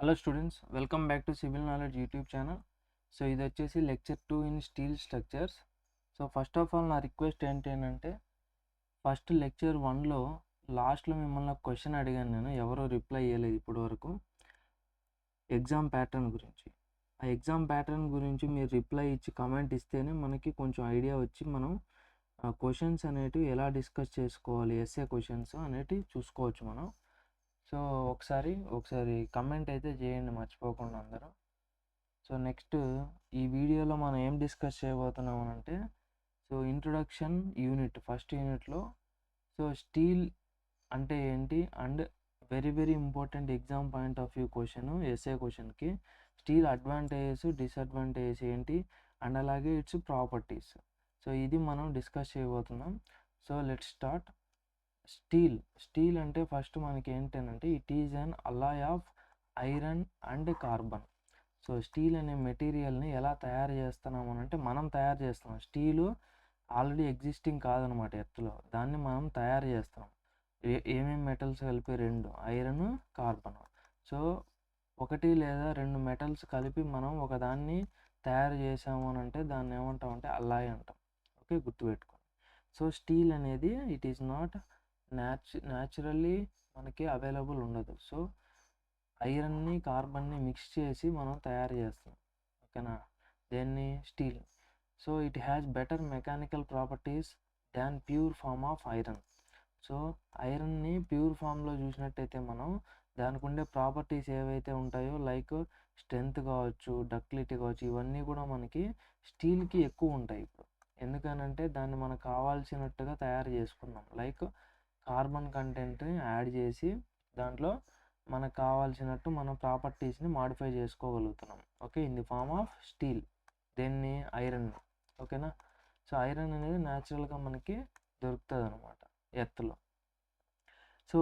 Hello students, welcome back to civil knowledge YouTube channel. So ఇది వచ్చేసి lecture 2 in steel structures. So first of all నా request ఏంటంటే, first lecture 1లో లాస్ట్లో మిమ్మల్ని ఒక క్వశ్చన్ అడిగాను, నేను ఎవరో రిప్లై ఇవ్వలేదు ఇప్పటి వరకు. ఎగ్జామ్ ప్యాటర్న్ గురించి, ఆ ఎగ్జామ్ ప్యాటర్న్ గురించి మీరు రిప్లై ఇచ్చి కమెంట్ ఇస్తేనే మనకి కొంచెం ఐడియా వచ్చి మనం క్వశ్చన్స్ అనేటివి ఎలా డిస్కస్ చేసుకోవాలి, ఎస్ఏ క్వశ్చన్స్ అనేటివి చూసుకోవచ్చు మనం. సో ఒకసారి కమెంట్ అయితే చేయండి మర్చిపోకుండా అందరూ. సో నెక్స్ట్ ఈ వీడియోలో మనం ఏం డిస్కస్ చేయబోతున్నాం అంటే, సో ఇంట్రొడక్షన్ యూనిట్, ఫస్ట్ యూనిట్లో సో స్టీల్ అంటే ఏంటి and very important exam point of view question, SA క్వశ్చన్కి స్టీల్ అడ్వాంటేజెస్ డిసడ్వాంటేజెస్ ఏంటి అండ్ అలాగే ఇట్స్ ప్రాపర్టీస్. సో ఇది మనం డిస్కస్ చేయబోతున్నాం. So let's start. స్టీల్ అంటే ఫస్ట్ మనకి ఏంటంటే, it is an alloy of iron and carbon. So steel అనే మెటీరియల్ని ఎలా తయారు చేస్తున్నాము అంటే, మనం తయారు చేస్తున్నాం. స్టీలు ఆల్రెడీ ఎగ్జిస్టింగ్ కాదనమాట ఎర్త్లో, దాన్ని మనం తయారు చేస్తున్నాం. ఏమేమి మెటల్స్ కలిపి? రెండు, ఐరన్, కార్బన్. సో ఒకటి లేదా రెండు మెటల్స్ కలిపి మనం ఒకదాన్ని తయారు చేసాము అని అంటే దాన్ని ఏమంటాం అంటే అల్లాయ్ అంటాం. ఓకే, గుర్తుపెట్టుకోండి. సో స్టీల్ అనేది ఇట్ ఈస్ నాట్ న్యాచురల్లీ మనకి అవైలబుల్ ఉండదు. సో ఐరన్ని కార్బన్ని మిక్స్ చేసి మనం తయారు చేస్తాం, ఓకేనా, దేన్ని? Steel. So it has better mechanical properties than pure form of iron. So ఐరన్ని ప్యూర్ ఫామ్లో చూసినట్టయితే మనం దానికి ఉండే ప్రాపర్టీస్ ఏవైతే ఉంటాయో, లైక్ స్ట్రెంగ్త్ కావచ్చు, డక్టిలిటీ కావచ్చు, ఇవన్నీ కూడా మనకి స్టీల్కి ఎక్కువ ఉంటాయి. ఇప్పుడు ఎందుకనంటే దాన్ని మనకు కావాల్సినట్టుగా తయారు చేసుకున్నాం. లైక్ కార్బన్ కంటెంట్ని యాడ్ చేసి దాంట్లో మనకు కావాల్సినట్టు మన ప్రాపర్టీస్ని మాడిఫై చేసుకోగలుగుతున్నాం. Okay, in the form of steel, దేన్ని? ఐరన్. ఓకేనా. సో ఐరన్ అనేది న్యాచురల్గా మనకి దొరుకుతుంది అనమాట ఎర్త్లో. So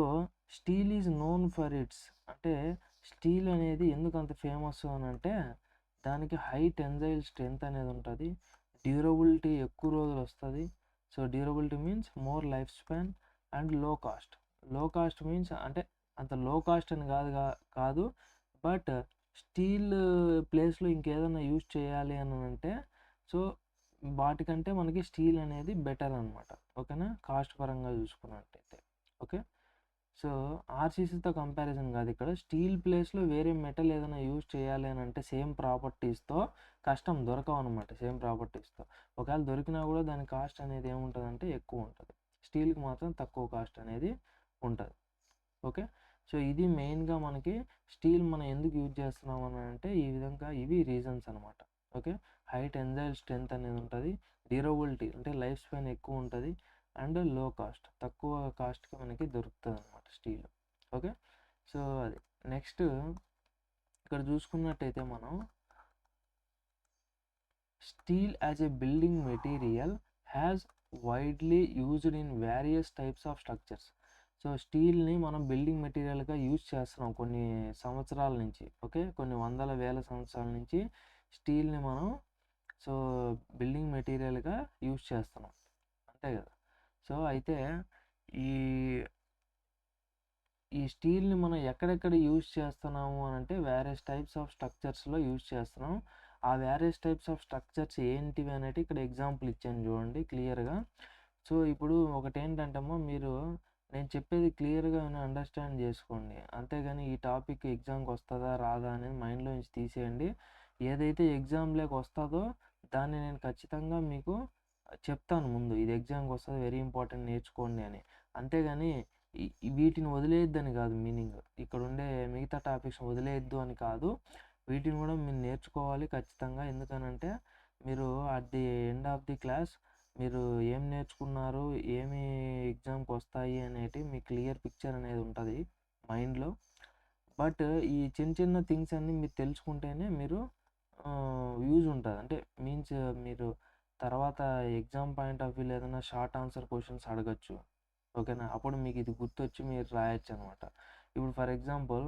steel is known for its, అంటే స్టీల్ అనేది ఎందుకు అంత ఫేమస్ అని అంటే, దానికి హై టెన్జైల్ స్ట్రెంగ్త్ అనేది ఉంటుంది, డ్యూరబిలిటీ ఎక్కువ రోజులు వస్తుంది. So durability means more life span and లో కాస్ట్. లో కాస్ట్ మీన్స్ అంటే అంత లో కాస్ట్ అని కాదు, బట్ స్టీల్ ప్లేస్లో ఇంకేదైనా యూజ్ చేయాలి అని అంటే, సో వాటికంటే మనకి స్టీల్ అనేది బెటర్ అనమాట. ఓకేనా, కాస్ట్ పరంగా చూసుకున్నట్టయితే. ఓకే, సో ఆర్సీసీతో కంపారిజన్ కాదు ఇక్కడ. స్టీల్ ప్లేస్లో వేరే మెటల్ ఏదైనా యూజ్ చేయాలి అని అంటే సేమ్ ప్రాపర్టీస్తో కష్టం, దొరకవు అనమాట సేమ్ ప్రాపర్టీస్తో. ఒకవేళ దొరికినా కూడా దాని కాస్ట్ అనేది ఏముంటుంది అంటే ఎక్కువ ఉంటుంది. స్టీల్కి మాత్రం తక్కువ కాస్ట్ అనేది ఉంటుంది. ఓకే, సో ఇది మెయిన్గా మనకి స్టీల్ మనం ఎందుకు యూజ్ చేస్తున్నాం అని అంటే ఈ విధంగా, ఇవి రీజన్స్ అనమాట. ఓకే, హై టెన్జైల్ స్ట్రెంగ్త్ అనేది ఉంటుంది, డ్యూరబిలిటీ అంటే లైఫ్ స్పాన్ ఎక్కువ ఉంటుంది, అండ్ లో కాస్ట్, తక్కువ కాస్ట్కి మనకి దొరుకుతుంది అనమాట స్టీల్. ఓకే, సో అది నెక్స్ట్ ఇక్కడ చూసుకున్నట్టయితే మనం steel as a building material has widely used in various types of structures. So స్టీల్ని మనం బిల్డింగ్ మెటీరియల్గా యూజ్ చేస్తున్నాం కొన్ని సంవత్సరాల నుంచి. ఓకే, కొన్ని వందల వేల సంవత్సరాల నుంచి స్టీల్ని మనం సో బిల్డింగ్ మెటీరియల్గా యూజ్ చేస్తున్నాం, అంతే కదా. సో అయితే ఈ ఈ స్టీల్ని మనం ఎక్కడెక్కడ యూజ్ చేస్తున్నాము అని అంటే వేరియస్ టైప్స్ ఆఫ్ స్ట్రక్చర్స్లో యూజ్ చేస్తున్నాం. ఆ వేరియస్ టైప్స్ ఆఫ్ స్ట్రక్చర్స్ ఏంటివి అనేది ఇక్కడ ఎగ్జాంపుల్ ఇచ్చాను చూడండి క్లియర్గా. సో ఇప్పుడు ఒకటి ఏంటంటేమో, మీరు నేను చెప్పేది క్లియర్గా అండర్స్టాండ్ చేసుకోండి, అంతేగాని ఈ టాపిక్ ఎగ్జామ్కి వస్తుందా రాదా అనేది మైండ్లో నుంచి తీసేయండి. ఏదైతే ఎగ్జామ్లోకి వస్తుందో దాన్ని నేను ఖచ్చితంగా మీకు చెప్తాను ముందు, ఇది ఎగ్జామ్కి వస్తుంది, వెరీ ఇంపార్టెంట్, నేర్చుకోండి అని. అంతేగాని వీటిని వదిలేయద్దని కాదు మీనింగ్, ఇక్కడ ఉండే మిగతా టాపిక్స్ వదిలేయద్దు అని కాదు, వీటిని కూడా మీరు నేర్చుకోవాలి ఖచ్చితంగా. ఎందుకనంటే మీరు at the end of the class మీరు ఏం నేర్చుకున్నారు, ఏమి ఎగ్జామ్కి వస్తాయి అనేటి మీ క్లియర్ పిక్చర్ అనేది ఉంటుంది మైండ్లో. బట్ ఈ చిన్న థింగ్స్ అన్నీ మీరు తెలుసుకుంటేనే మీరు యూజ్ ఉంటుంది. అంటే మీన్స్ మీరు తర్వాత ఎగ్జామ్ పాయింట్ ఆఫ్ వ్యూలో ఏదైనా షార్ట్ ఆన్సర్ క్వశ్చన్స్ అడగచ్చు, ఓకేనా, అప్పుడు మీకు ఇది గుర్తొచ్చి మీరు రాయొచ్చు అనమాట. ఇప్పుడు for example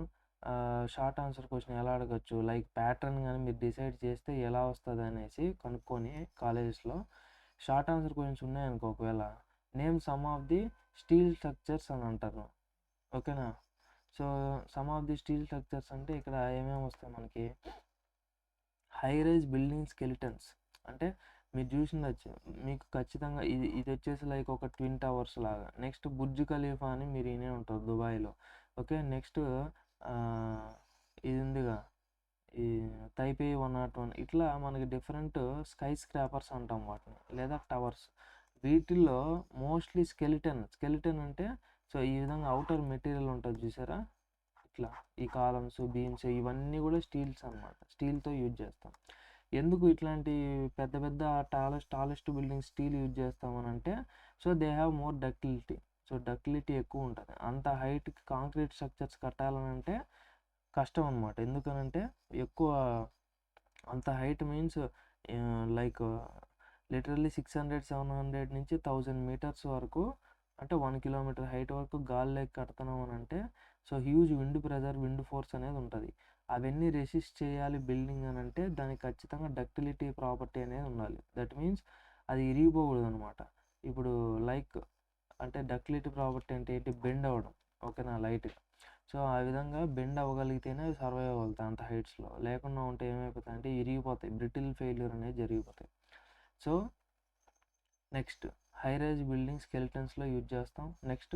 short answer question ఎలా అడగచ్చు, లైక్ ప్యాటర్న్ కానీ మీరు డిసైడ్ చేస్తే ఎలా వస్తుంది అనేసి కనుక్కొని కాలేజెస్లో షార్ట్ ఆన్సర్ క్వశ్చన్స్ ఉన్నాయనుకో, ఒకవేళ name some of the steel structures అని అంటారు, ఓకేనా. So some of the steel structures అంటే ఇక్కడ ఏమేమి వస్తాయి మనకి, హై రైజ్ బిల్డింగ్ స్కెలిటన్స్ అంటే మీరు చూసిండొచ్చు, మీకు ఖచ్చితంగా ఇది వచ్చేసి లైక్ ఒక ట్విన్ టవర్స్ లాగా. నెక్స్ట్ బుర్జ్ ఖలీఫా అని మీరు వినే ఉంటారు దుబాయ్లో. ఓకే, నెక్స్ట్ ఇది ఉందిగా ఈ తైపే 101, ఇట్లా మనకి డిఫరెంట్ స్కై స్క్రాపర్స్ అంటాం వాటిని, లేదా టవర్స్. వీటిల్లో మోస్ట్లీ స్కెలిటన్ అంటే సో ఈ విధంగా అవుటర్ మెటీరియల్ ఉంటుంది చూసారా, ఇట్లా ఈ కాలమ్స్ బీమ్స్ ఇవన్నీ కూడా స్టీల్స్ అనమాట, స్టీల్తో యూజ్ చేస్తాం. ఎందుకు ఇట్లాంటి పెద్ద పెద్ద టాలెస్ట్ బిల్డింగ్ స్టీల్ యూజ్ చేస్తామని అంటే, so they have more ductility. So ductility ఎక్కువ ఉంటుంది. అంత హైట్కి కాంక్రీట్ స్ట్రక్చర్స్ కట్టాలని అంటే కష్టం అనమాట. ఎందుకనంటే ఎక్కువ అంత హైట్ మీన్స్ లైక్ లిటరల్లీ 600-700 నుంచి 1000 మీటర్స్ వరకు, అంటే 1 కిలోమీటర్ హైట్ వరకు గాల్లోకి కడుతున్నాం అని అంటే so huge wind pressure, wind force అనేది ఉంటుంది. అవన్నీ రెసిస్ట్ చేయాలి బిల్డింగ్ అని అంటే దానికి ఖచ్చితంగా డక్టిలిటీ ప్రాపర్టీ అనేది ఉండాలి. దట్ మీన్స్ అది ఇరిగిపోకూడదు అనమాట. ఇప్పుడు లైక్ అంటే డక్టిలిటీ ప్రాపర్టీ అంటే ఏంటి, బెండ్ అవ్వడం. ఓకేనా, లైట్గా. సో ఆ విధంగా బెండ్ అవ్వగలిగితేనే అవి సర్వైవ్ అవ్వగలుగుతాయి అంత హైట్స్లో. లేకుండా ఉంటే ఏమైపోతాయి అంటే ఇరిగిపోతాయి, బ్రిటిల్ ఫెయిల్యూర్ అనేది జరిగిపోతాయి. So next high rise building స్కెలిటన్స్లో యూజ్ చేస్తాం. నెక్స్ట్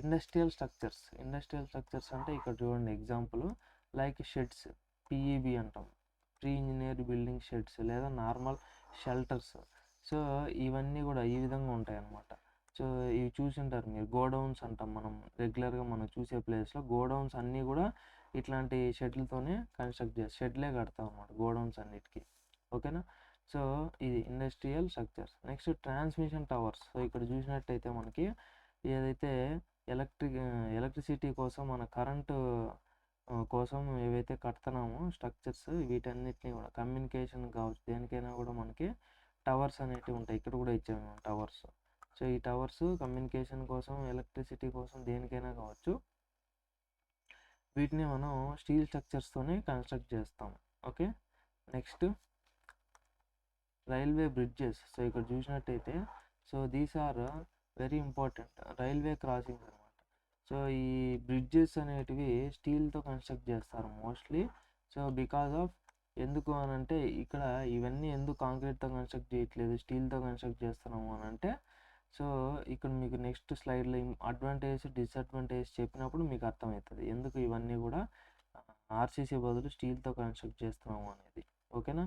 ఇండస్ట్రియల్ స్ట్రక్చర్స్ అంటే ఇక్కడ చూడండి ఎగ్జాంపుల్ లైక్ షెడ్స్, పిఈబి అంటాం, ప్రీ ఇంజనీర్ బిల్డింగ్ షెడ్స్, లేదా నార్మల్ షెల్టర్స్. సో ఇవన్నీ కూడా ఈ విధంగా ఉంటాయి అన్నమాట. సో ఇవి చూసింటారు మీరు, గోడౌన్స్ అంటాం మనం రెగ్యులర్గా మనం చూసే ప్లేస్లో. గోడౌన్స్ అన్నీ కూడా ఇట్లాంటి షెడ్లతోనే షెడ్లే కడతాం అన్నమాట గోడౌన్స్ అన్నిటికీ. ఓకేనా, సో ఇది industrial structures. Next transmission towers. So ఇక్కడ చూసినట్టయితే మనకి ఏదైతే ఎలక్ట్రిసిటీ కోసం మన కరెంటు కోసం ఏవైతే కడుతున్నామో స్ట్రక్చర్స్, వీటన్నిటిని కూడా కమ్యూనికేషన్ కావచ్చు దేనికైనా కూడా మనకి టవర్స్ అనేటివి ఉంటాయి. ఇక్కడ కూడా ఇచ్చాము టవర్స్. సో ఈ టవర్స్ కమ్యూనికేషన్ కోసం, ఎలక్ట్రిసిటీ కోసం, దేనికైనా కావచ్చు. వీటిని మనం స్టీల్ స్ట్రక్చర్స్తోనే కన్స్ట్రక్ట్ చేస్తాం. Okay, next railway bridges. So ఇక్కడ చూసినట్టయితే so these are very important railway crossings అనమాట. సో ఈ బ్రిడ్జెస్ అనేటివి స్టీల్తో కన్స్ట్రక్ట్ చేస్తారు మోస్ట్లీ. సో బికాజ్ ఆఫ్ ఎందుకు అని అంటే ఇక్కడ ఇవన్నీ ఎందుకు కాంక్రీట్తో కన్స్ట్రక్ట్ చేయట్లేదు, స్టీల్తో కన్స్ట్రక్ట్ చేస్తున్నాము అని అంటే, సో ఇక్కడ మీకు నెక్స్ట్ స్లైడ్లో అడ్వాంటేజ్ డిసడ్వాంటేజ్ చెప్పినప్పుడు మీకు అర్థమవుతుంది ఎందుకు ఇవన్నీ కూడా ఆర్సీసీ బదులు స్టీల్తో కన్స్ట్రక్ట్ చేస్తున్నాము అనేది. ఓకేనా,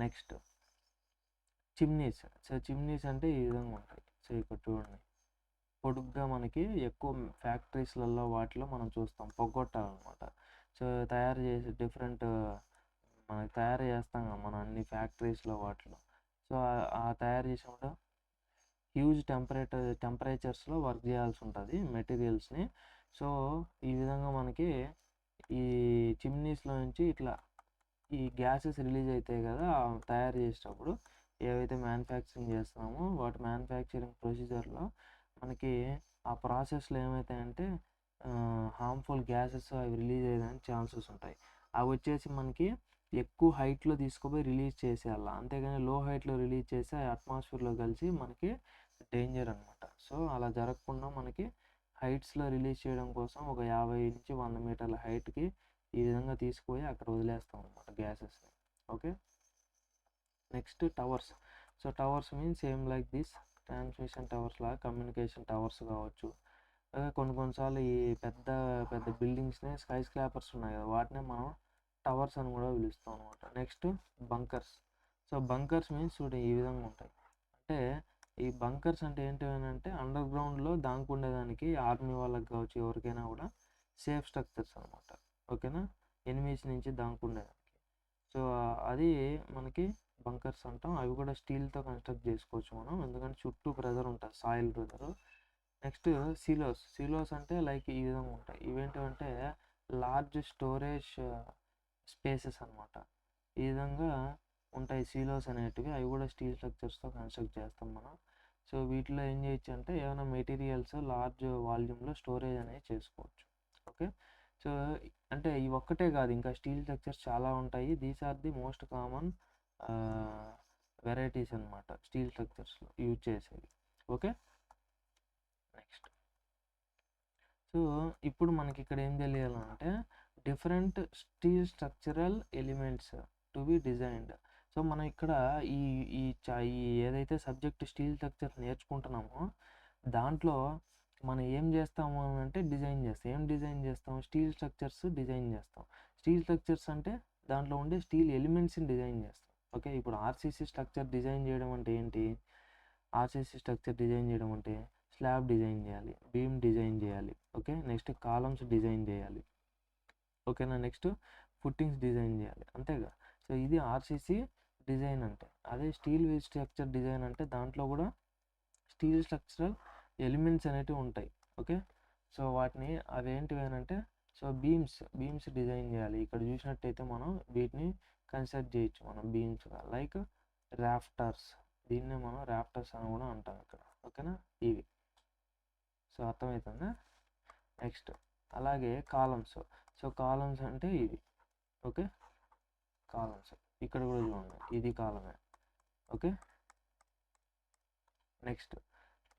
నెక్స్ట్ చిమ్నీస్. సో చిమ్నీస్ అంటే ఈ విధంగా ఉంటాయి. సో ఇక్కడ చూడండి, పొడుగ్గా మనకి ఎక్కువ ఫ్యాక్టరీస్లలో వాటిలో మనం చూస్తాం పొగొట్టాలన్నమాట. సో తయారు చేసి డిఫరెంట్ మనకి తయారు చేస్తాం కదా మనం అన్ని ఫ్యాక్టరీస్లో వాటిలో. సో ఆ తయారు చేసినప్పుడు హ్యూజ్ టెంపరేచర్స్లో వర్క్ చేయాల్సి ఉంటుంది మెటీరియల్స్ని. సో ఈ విధంగా మనకి ఈ చిమ్నీస్లో నుంచి ఇట్లా ఈ గ్యాసెస్ రిలీజ్ అవుతాయి కదా తయారు చేసేటప్పుడు. ఏవైతే మ్యానుఫ్యాక్చరింగ్ చేస్తున్నామో వాటి మ్యానుఫ్యాక్చరింగ్ ప్రొసీజర్లో మనకి ఆ ప్రాసెస్లో ఏమవుతాయంటే హార్మ్ఫుల్ గ్యాసెస్ అవి రిలీజ్ అయ్యేదానికి ఛాన్సెస్ ఉంటాయి. అవి వచ్చేసి మనకి ఎక్కువ హైట్లో తీసుకుపోయి రిలీజ్ చేసేయాల, అంతేగాని లో హైట్లో రిలీజ్ చేసి ఆ అట్మాస్ఫియర్లో కలిసి మనకి డేంజర్ అనమాట. సో అలా జరగకుండా మనకి హైట్స్లో రిలీజ్ చేయడం కోసం ఒక 50-100 మీటర్ల హైట్కి ఈ విధంగా తీసుకుపోయి అక్కడ వదిలేస్తాం అనమాట గ్యాసెస్ని. Okay, next towers. So towers means same like this transmission towers లాగా కమ్యూనికేషన్ టవర్స్ కావచ్చు. కొన్నిసార్లు ఈ పెద్ద పెద్ద బిల్డింగ్స్ని స్కై స్క్రాపర్స్ ఉన్నాయి కదా వాటినే మనం టవర్స్ అని కూడా పిలుస్తాం అనమాట. Next bunkers. So bunkers means చూడండి ఈ విధంగా ఉంటాయి. అంటే ఈ బంకర్స్ అంటే ఏంటి అని అంటే అండర్ గ్రౌండ్లో దాంకుండేదానికి ఆర్మీ వాళ్ళకి కావచ్చు ఎవరికైనా కూడా సేఫ్ స్ట్రక్చర్స్ అనమాట. ఓకేనా, ఎనిమీస్ నుంచి దాంకుండేదానికి. సో అది మనకి బంకర్స్ అంటాం. అవి కూడా స్టీల్తో కన్స్ట్రక్ట్ చేసుకోవచ్చు మనం, ఎందుకంటే చుట్టూ ప్రెజర్ ఉంటుంది, సాయిల్ ప్రెజర్. నెక్స్ట్ సిలోస్ అంటే లైక్ ఈ విధంగా ఉంటాయి. ఇవేంటంటే లార్జ్ స్టోరేజ్ స్పేసెస్ అనమాట. ఈ విధంగా ఉంటాయి సిలోస్ అనేటివి. అవి కూడా స్టీల్ స్ట్రక్చర్స్తో కన్స్ట్రక్ట్ చేస్తాం మనం. సో వీటిలో ఏం చేయొచ్చు అంటే ఏమైనా మెటీరియల్స్ లార్జ్ వాల్యూమ్లో స్టోరేజ్ అనేది చేసుకోవచ్చు. ఓకే, సో అంటే ఇవి ఒక్కటే కాదు, ఇంకా స్టీల్ స్ట్రక్చర్స్ చాలా ఉంటాయి. These are the most common varieties అనమాట స్టీల్ స్ట్రక్చర్స్లో యూజ్ చేసేవి. ఓకే, నెక్స్ట్ సో ఇప్పుడు మనకి ఇక్కడ ఏం తెలియాలంటే different steel structural elements to be designed. So మనం ఇక్కడ ఈ ఈ ఏదైతే సబ్జెక్ట్ స్టీల్ స్ట్రక్చర్ నేర్చుకుంటున్నామో దాంట్లో మనం ఏం చేస్తాము అని అంటే డిజైన్ చేస్తాం. ఏం డిజైన్ చేస్తాం? స్టీల్ స్ట్రక్చర్స్ డిజైన్ చేస్తాం. స్టీల్ స్ట్రక్చర్స్ అంటే దాంట్లో ఉండే స్టీల్ ఎలిమెంట్స్ని డిజైన్ చేస్తాం. ఓకే, ఇప్పుడు ఆర్సీసీ స్ట్రక్చర్ డిజైన్ చేయడం అంటే ఏంటి? ఆర్సీసీ స్ట్రక్చర్ డిజైన్ చేయడం అంటే స్లాబ్ డిజైన్ చేయాలి, బీమ్ డిజైన్ చేయాలి, ఓకే, నెక్స్ట్ కాలమ్స్ డిజైన్ చేయాలి, ఓకేనా, నెక్స్ట్ ఫుట్టింగ్స్ డిజైన్ చేయాలి, అంతేగా. సో ఇది ఆర్సీసీ డిజైన్ అంటే. అదే స్టీల్ స్ట్రక్చర్ డిజైన్ అంటే దాంట్లో కూడా స్టీల్ స్ట్రక్చరల్ ఎలిమెంట్స్ అనేటివి ఉంటాయి. ఓకే, సో వాటిని అవేంటివి అంటే సో బీమ్స్ డిజైన్ చేయాలి. ఇక్కడ చూసినట్టయితే మనం వీటిని కన్సిడర్ చేయొచ్చు మనం బీమ్స్గా, లైక్ రాఫ్టర్స్. దీన్నే మనం రాఫ్టర్స్ అని కూడా అంటాం ఇక్కడ. ఓకేనా, ఇవి. సో అర్థమవుతుందా? నెక్స్ట్ అలాగే కాలమ్స్. సో కాలమ్స్ అంటే ఇవి. ఓకే, కాలమ్స్ ఇక్కడ కూడా చూడండి, ఇది కాలమే. Okay, next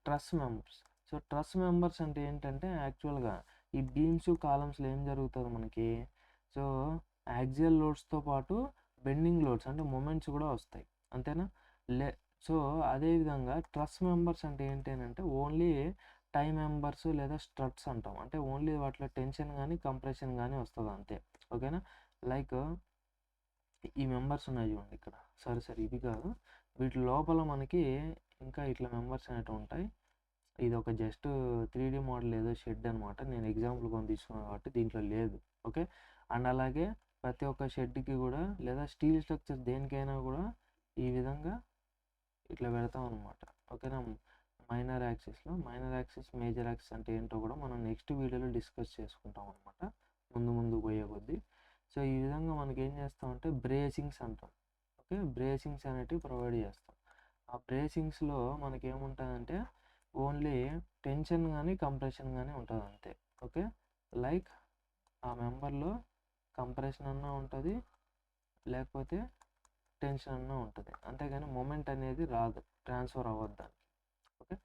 truss members. So truss members అంటే ఏంటంటే యాక్చువల్గా ఈ బీమ్స్ కాలమ్స్లో ఏం జరుగుతుంది మనకి? సో యాక్సియల్ లోడ్స్తో పాటు బెండింగ్ లోడ్స్ అంటే మూమెంట్స్ కూడా వస్తాయి, అంతేనా? సో అదేవిధంగా ట్రస్ మెంబర్స్ అంటే ఏంటి అంటే ఓన్లీ టై మెంబర్స్ లేదా స్ట్రట్స్ అంటాం. అంటే ఓన్లీ వాటిలో టెన్షన్ కానీ కంప్రెషన్ కానీ వస్తుంది అంతే. ఓకేనా, లైక్ ఈ మెంబర్స్ ఉన్నాయి చూడండి ఇక్కడ. సరే ఇవి కాదు, వీటి లోపల మనకి ఇంకా ఇట్లా మెంబర్స్ అనేవి ఉంటాయి. ఇది ఒక జస్ట్ 3D మోడల్ ఏదో షెడ్ అనమాట. నేను ఎగ్జాంపుల్ కొని తీసుకున్నాను కాబట్టి దీంట్లో లేదు. ఓకే, అండ్ అలాగే ప్రతి ఒక్క షెడ్కి కూడా లేదా స్టీల్ స్ట్రక్చర్ దేనికైనా కూడా ఈ విధంగా ఇట్లా పెడతాం అనమాట. ఓకేనా, మైనర్ యాక్సిస్లో. మైనర్ యాక్సిస్, మేజర్ యాక్సిస్ అంటే ఏంటో కూడా మనం నెక్స్ట్ వీడియోలో డిస్కస్ చేసుకుంటాం అనమాట, ముందు పోయే కొద్దీ. సో ఈ విధంగా మనకి ఏం చేస్తామంటే బ్రేసింగ్స్ అంటాం. ఓకే, బ్రేసింగ్స్ అనేటివి ప్రొవైడ్ చేస్తాం. ఆ బ్రేసింగ్స్లో మనకి ఏముంటుందంటే ఓన్లీ టెన్షన్ కానీ కంప్రెషన్ కానీ ఉంటుంది అంతే. ఓకే, లైక్ ఆ మెంబర్లో కంప్రెషన్ అన్నా ఉంటుంది, లేకపోతే టెన్షన్ అన్నా ఉంటుంది, అంతేగాని మూమెంట్ అనేది రాదు, ట్రాన్స్ఫర్ అవ్వద్దు దానికి. ఓకే,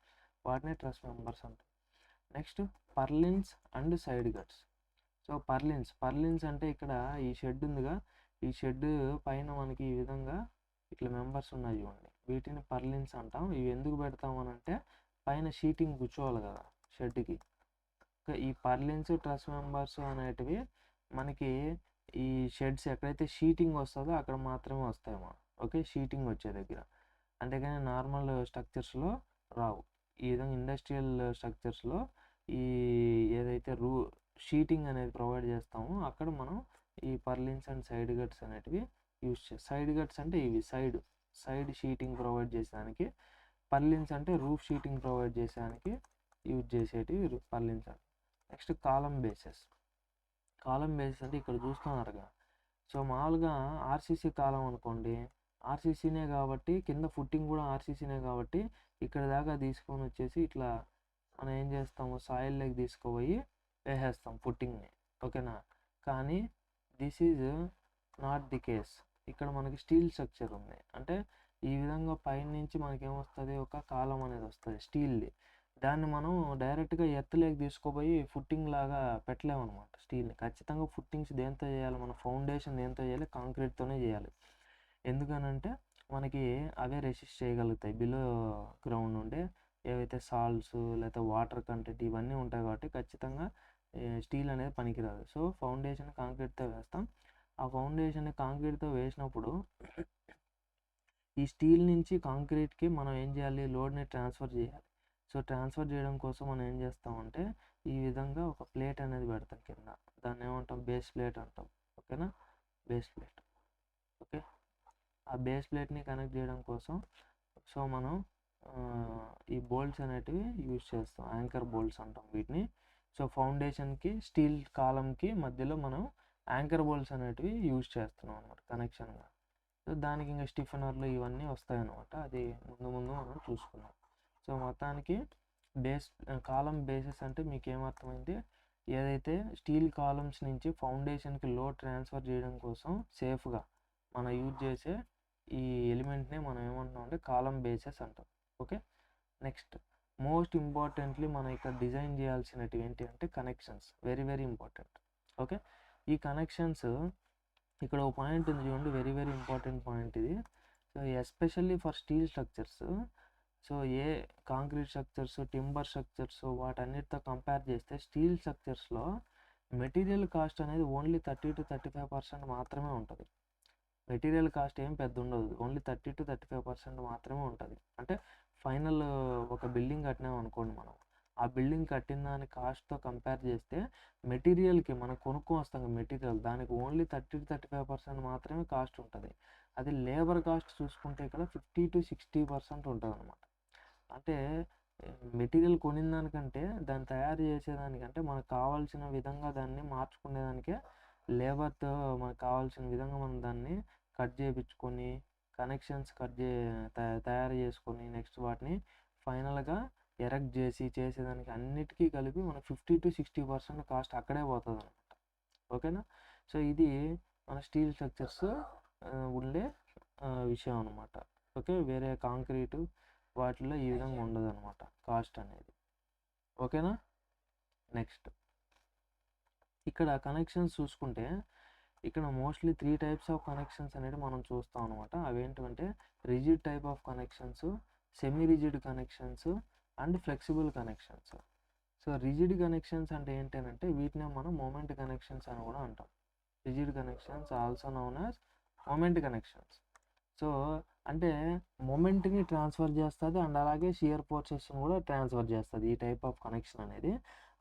వాటిని ట్రస్ మెంబర్స్ అంటారు. Next purlins and side girts. So purlins అంటే ఇక్కడ ఈ షెడ్ ఉందిగా, ఈ షెడ్ పైన మనకి ఈ విధంగా ఇట్లా మెంబర్స్ ఉన్నాయి చూడండి, వీటిని పర్లిన్స్ అంటాం. ఇవి ఎందుకు పెడతాం అని అంటే పైన షీటింగ్ కూర్చోవాలి కదా షెడ్కి. ఈ పర్లిన్స్, ట్రస్ మెంబర్స్ అనేటివి మనకి ఈ షెడ్స్ ఎక్కడైతే షీటింగ్ వస్తుందో అక్కడ మాత్రమే వస్తాయమ్మా. ఓకే, షీటింగ్ వచ్చే దగ్గర, అంతేగాని నార్మల్ స్ట్రక్చర్స్లో రావు. ఈ విధంగా ఇండస్ట్రియల్ స్ట్రక్చర్స్లో ఈ ఏదైతే షీటింగ్ అనేది ప్రొవైడ్ చేస్తామో అక్కడ మనం ఈ పర్లిన్స్ అండ్ సైడ్ గట్స్ అనేటివి యూజ్ చేస్తాం. సైడ్ గట్స్ అంటే ఇవి సైడ్ షీటింగ్ ప్రొవైడ్ చేసేదానికి, పర్లిన్స్ అంటే రూఫ్ షీటింగ్ ప్రొవైడ్ చేసేదానికి యూజ్ చేసేటివి పర్లిన్స్ అంటే. నెక్స్ట్ కాలమ్ బేసెస్ అంటే ఇక్కడ చూస్తున్నారుగా. సో మామూలుగా ఆర్సీసీ కాలం అనుకోండి, ఆర్సీసీనే కాబట్టి కింద ఫుట్టింగ్ కూడా ఆర్సీసీనే కాబట్టి ఇక్కడ దాకా తీసుకొని వచ్చేసి ఇట్లా మనం ఏం చేస్తాము, సాయిల్ లెగ్ తీసుకుపోయి వేసేస్తాం ఫుట్టింగ్ని. ఓకేనా, కానీ this is not the case. ఇక్కడ మనకి స్టీల్ స్ట్రక్చర్ ఉంది అంటే ఈ విధంగా పైనుంచి మనకి ఏమొస్తుంది, ఒక కాలం అనేది వస్తుంది స్టీల్ది. దాన్ని మనం డైరెక్ట్గా ఎర్త్లోకి తీసుకుపోయి ఫుట్టింగ్ లాగా పెట్టలేమన్నమాట స్టీల్ని. ఖచ్చితంగా ఫుట్టింగ్స్ దేంతో చేయాలి, మన ఫౌండేషన్ దేంతో చేయాలి, కాంక్రీట్తోనే చేయాలి. ఎందుకనంటే మనకి అవే రెసిస్ట్ చేయగలుగుతాయి బిలో గ్రౌండ్ నుండే ఏవైతే సాల్ట్స్ లేకపోతే వాటర్ కంటెంట్ ఇవన్నీ ఉంటాయి కాబట్టి ఖచ్చితంగా స్టీల్ అనేది పనికిరాదు. సో ఫౌండేషన్ కాంక్రీట్తో వేస్తాం. ఆ ఫౌండేషన్ కాంక్రీట్తో వేసినప్పుడు ఈ స్టీల్ నుంచి కాంక్రీట్కి మనం ఏం చేయాలి, లోడ్ని ట్రాన్స్ఫర్ చేయాలి. సో ట్రాన్స్ఫర్ చేయడం కోసం మనం ఏం చేస్తామంటే ఈ విధంగా ఒక ప్లేట్ అనేది పెడతాం కింద, దాన్ని ఏమంటాం, బేస్ ప్లేట్ అంటాం. ఓకేనా, బేస్ ప్లేట్. ఓకే, ఆ బేస్ ప్లేట్ని కనెక్ట్ చేయడం కోసం సో మనం ఈ బోల్ట్స్ అనేటివి యూజ్ చేస్తాం, యాంకర్ బోల్ట్స్ అంటాం వీటిని. సో ఫౌండేషన్కి స్టీల్ కాలంకి మధ్యలో మనం యాంకర్ బోల్ట్స్ అనేటివి యూజ్ చేస్తున్నాం అనమాట కనెక్షన్గా. సో దానికి ఇంకా స్టిఫెనర్లు ఇవన్నీ వస్తాయన్నమాట, అది ముందు మనం చూసుకున్నాం. సో మొత్తానికి కాలం బేసెస్ అంటే మీకు ఏమర్థమైంది, ఏదైతే స్టీల్ కాలమ్స్ నుంచి ఫౌండేషన్కి లోడ్ ట్రాన్స్ఫర్ చేయడం కోసం సేఫ్గా మనం యూజ్ చేసే ఈ ఎలిమెంట్ని మనం ఏమంటున్నాం అంటే కాలం బేసెస్ అంటాం. ఓకే, నెక్స్ట్ మోస్ట్ ఇంపార్టెంట్లీ మనం ఇక్కడ డిజైన్ చేయాల్సినవి ఏంటి అంటే connections, very very important. Okay, ఈ కనెక్షన్స్ ఇక్కడ ఒక పాయింట్ ఉంది చూడండి, వెరీ వెరీ ఇంపార్టెంట్ పాయింట్ ఇది. So especially for steel structures, so a concrete structures, timber structures వాటన్నిటితో కంపేర్ చేస్తే స్టీల్ స్ట్రక్చర్స్లో మెటీరియల్ కాస్ట్ అనేది ఓన్లీ 30-35% మాత్రమే ఉంటుంది. మెటీరియల్ కాస్ట్ ఏం పెద్ద ఉండదు, ఓన్లీ 30-35% మాత్రమే ఉంటుంది. అంటే ఫైనల్ ఒక బిల్డింగ్ కట్టినాం అనుకోండి, మనం ఆ బిల్డింగ్ కట్టిన దాని కాస్ట్తో కంపేర్ చేస్తే మెటీరియల్కి మనం కొనుక్కొని వస్తాం మెటీరియల్, దానికి ఓన్లీ 30-35% మాత్రమే కాస్ట్ ఉంటుంది. అది లేబర్ కాస్ట్ చూసుకుంటే ఇక్కడ 50-60% ఉంటుంది అనమాట. అంటే మెటీరియల్ కొనిన దానికంటే దాన్ని తయారు చేసేదానికంటే మనకు కావాల్సిన విధంగా దాన్ని మార్చుకునేదానికే లేబర్తో మనకు కావాల్సిన విధంగా మనం దాన్ని కట్ చేయించుకొని కనెక్షన్స్ తయారు చేసుకొని నెక్స్ట్ వాటిని ఫైనల్గా ఎరెక్ట్ చేసేదానికి అన్నిటికీ కలిపి మన 50-60% కాస్ట్ అక్కడే పోతుంది అనమాట. ఓకేనా, సో ఇది మన స్టీల్ స్ట్రక్చర్స్ ఉండే విషయం అనమాట. ఓకే, వేరే కాంక్రీటు వాటిలో ఈ విధంగా ఉండదు అనమాట కాస్ట్ అనేది. ఓకేనా, నెక్స్ట్ ఇక్కడ కనెక్షన్స్ చూసుకుంటే ఇక్కడ మోస్ట్లీ 3 టైప్స్ ఆఫ్ కనెక్షన్స్ అనేది మనం చూస్తాం అనమాట. అవేంటంటే rigid type of connections, semi rigid connections and flexible connections. So rigid connections అంటే ఏంటంటే వీటినే మనం మూమెంట్ కనెక్షన్స్ అని కూడా అంటాం. Rigid connections also known as moment connections. So అంటే మూమెంట్ని ట్రాన్స్ఫర్ చేస్తుంది అండ్ అలాగే షియర్ ఫోర్సెస్ని కూడా ట్రాన్స్ఫర్ చేస్తుంది ఈ టైప్ ఆఫ్ కనెక్షన్ అనేది.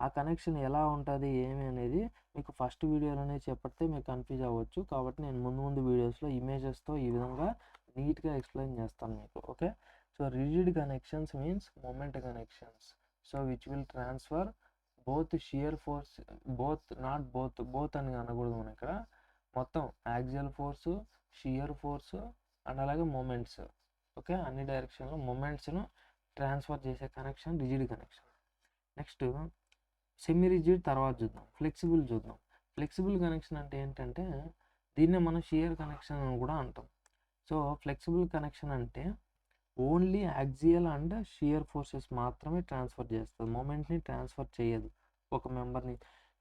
ఆ కనెక్షన్ ఎలా ఉంటుంది ఏమి అనేది మీకు ఫస్ట్ వీడియోలోనే చెప్పడితే మీకు కన్ఫ్యూజ్ అవ్వచ్చు, కాబట్టి నేను ముందు వీడియోస్లో ఇమేజెస్తో ఈ విధంగా నీట్గా ఎక్స్ప్లెయిన్ చేస్తాను మీకు. Okay, so rigid connections means moment connections, so which will transfer both shear force, both అని అనకూడదు మనం ఇక్కడ, మొత్తం axial force, shear force and అలాగే మూమెంట్స్. ఓకే, అన్ని డైరెక్షన్లో మూమెంట్స్ను ట్రాన్స్ఫర్ చేసే connection rigid connection. Next semi rigid తర్వాత చూద్దాం, ఫ్లెక్సిబుల్ చూద్దాం. ఫ్లెక్సిబుల్ కనెక్షన్ అంటే ఏంటంటే దీన్నే మనం షియర్ కనెక్షన్ అని కూడా అంటాం. సో ఫ్లెక్సిబుల్ కనెక్షన్ అంటే only axial and shear forces మాత్రమే ట్రాన్స్ఫర్ చేస్తుంది, మూమెంట్ని ట్రాన్స్ఫర్ చేయదు. ఒక మెంబర్ని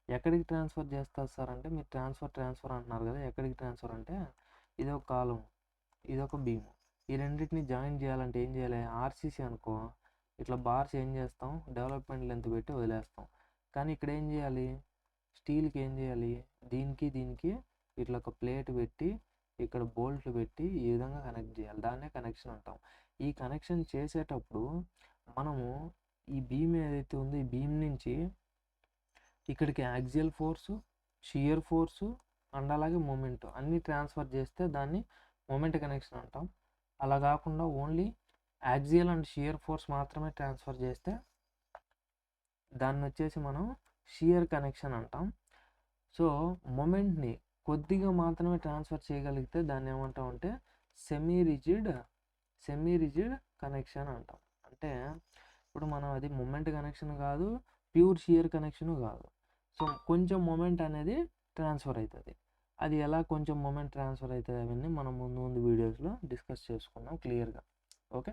ఎక్కడికి ట్రాన్స్ఫర్ చేస్తారు సార్ అంటే మీరు ట్రాన్స్ఫర్ అంటున్నారు కదా, ఎక్కడికి ట్రాన్స్ఫర్ అంటే ఇదొక కాలం, ఇదొక బీమ్, ఈ రెండింటిని జాయిన్ చేయాలంటే ఏం చేయాలి, ఆర్సీసీ అనుకో ఇట్లా బార్స్ ఏం చేస్తాం డెవలప్మెంట్ లెంత్ పెట్టి వదిలేస్తాం. కానీ ఇక్కడ ఏం చేయాలి, స్టీల్కి ఏం చేయాలి, దీనికి ఇట్లా ఒక ప్లేట్ పెట్టి ఇక్కడ బోల్ట్లు పెట్టి ఈ విధంగా కనెక్ట్ చేయాలి, దాన్నే కనెక్షన్ అంటాం. ఈ కనెక్షన్ చేసేటప్పుడు మనము ఈ బీమ్ ఏదైతే ఉందో ఈ బీమ్ నుంచి ఇక్కడికి axial force, shear force and అలాగే మూమెంట్ అన్నీ ట్రాన్స్ఫర్ చేస్తే దాన్ని మూమెంట్ కనెక్షన్ అంటాం. అలా కాకుండా only axial and shear force మాత్రమే ట్రాన్స్ఫర్ చేస్తే దాన్ని వచ్చేసి మనం షియర్ కనెక్షన్ అంటాం. సో మూమెంట్ని కొద్దిగా మాత్రమే ట్రాన్స్ఫర్ చేయగలిగితే దాన్ని ఏమంటాం అంటే సెమీ రిజిడ్ కనెక్షన్ అంటాం. అంటే ఇప్పుడు మనం అది మూమెంట్ కనెక్షన్ కాదు, ప్యూర్ షియర్ కనెక్షన్ కాదు. సో కొంచెం మూమెంట్ అనేది ట్రాన్స్ఫర్ అవుతుంది. అది ఎలా కొంచెం మూమెంట్ ట్రాన్స్ఫర్ అవుతుంది అవన్నీ మనం ముందు వీడియోస్లో డిస్కస్ చేసుకున్నాం క్లియర్గా. ఓకే,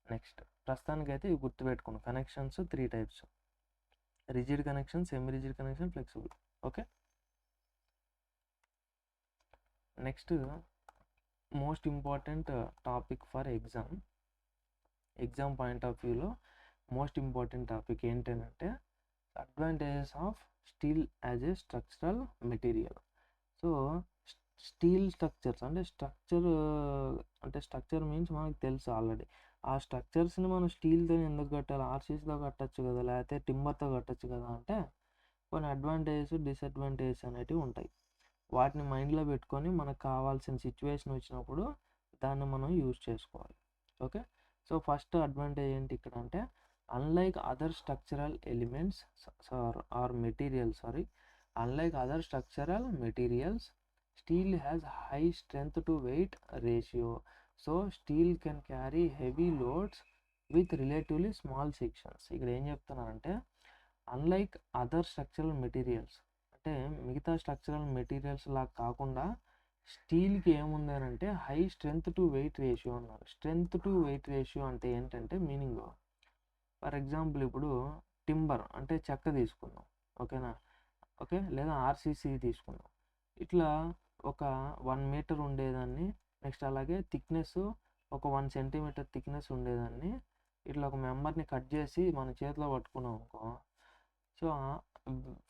నెక్స్ట్ ప్రస్తుతానికైతే ఇవి గుర్తుపెట్టుకున్నాం. Connections 3 types, rigid connection, semi rigid connection, flexible. Okay, next most important topic for exam point of వ్యూలో మోస్ట్ ఇంపార్టెంట్ టాపిక్ ఏంటంటే advantages of steel as a structural material. So steel structures అంటే structure means మనకు తెలుసు already. ఆ స్ట్రక్చర్స్ని మనం స్టీల్తో ఎందుకు కట్టాలి, ఆర్సీస్తో కట్టచ్చు కదా, లేకపోతే టింబర్తో కట్టచ్చు కదా అంటే కొన్ని అడ్వాంటేజెస్ డిసడ్వాంటేజెస్ అనేటివి ఉంటాయి. వాటిని మైండ్లో పెట్టుకొని మనకు కావాల్సిన సిచ్యువేషన్ వచ్చినప్పుడు దాన్ని మనం యూజ్ చేసుకోవాలి. ఓకే, సో ఫస్ట్ అడ్వాంటేజ్ ఏంటి ఇక్కడ అంటే unlike other structural materials, steel has high strength to weight ratio. So steel can carry heavy loads with relatively small sections. ఇక్కడ ఏం చెప్తున్నారంటే అన్లైక్ అదర్ స్ట్రక్చరల్ మెటీరియల్స్ అంటే మిగతా స్ట్రక్చరల్ మెటీరియల్స్ లాగా కాకుండా స్టీల్కి ఏముంది అని అంటే high strength to weight ratio అన్నారు. స్ట్రెంగ్త్ టు వెయిట్ రేషియో అంటే ఏంటంటే మీనింగ్ ఫర్ ఎగ్జాంపుల్ ఇప్పుడు టింబర్ అంటే చెక్క తీసుకుందాం, ఓకేనా, ఓకే, లేదా ఆర్సీసీ తీసుకుందాం. ఇట్లా ఒక 1 మీటర్ ఉండేదాన్ని, నెక్స్ట్ అలాగే థిక్నెస్ ఒక 1 సెంటీమీటర్ థిక్నెస్ ఉండేదాన్ని ఇట్లా ఒక మెంబర్ని కట్ చేసి మన చేతిలో పట్టుకున్నాం అనుకో. సో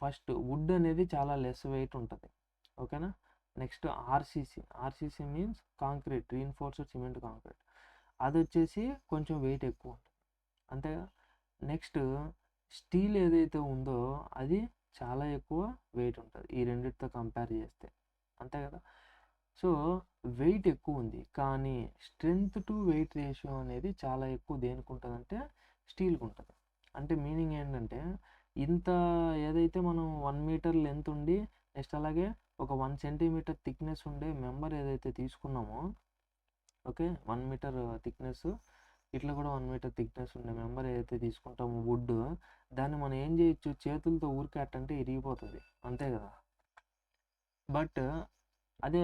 ఫస్ట్ వుడ్ అనేది చాలా లెస్ వెయిట్ ఉంటుంది, ఓకేనా. Next RCC means concrete, reinforced cement concrete, అది వచ్చేసి కొంచెం వెయిట్ ఎక్కువ ఉంటుంది, అంతేగా. నెక్స్ట్ స్టీల్ ఏదైతే ఉందో అది చాలా ఎక్కువ వెయిట్ ఉంటుంది ఈ రెండింటితో కంపేర్ చేస్తే, అంతే కదా. సో వెయిట్ ఎక్కువ ఉంది, కానీ స్ట్రెంగ్త్ టు వెయిట్ రేషియో అనేది చాలా ఎక్కువ దేనికి ఉంటుందంటే స్టీల్కి ఉంటుంది. అంటే మీనింగ్ ఏంటంటే ఇంత ఏదైతే మనం 1 మీటర్ లెంత్ ఉండి నెక్స్ట్ అలాగే ఒక 1 సెంటీమీటర్ థిక్నెస్ ఉండే మెంబర్ ఏదైతే తీసుకున్నామో, ఓకే, 1 మీటర్ థిక్నెస్, ఇట్లా కూడా 1 మీటర్ థిక్నెస్ ఉండే మెంబర్ ఏదైతే తీసుకుంటామో వుడ్, దాన్ని మనం ఏం చేయొచ్చు, చేతులతో ఊరికట్టంటే ఇరిగిపోతుంది, అంతే కదా. బట్ అదే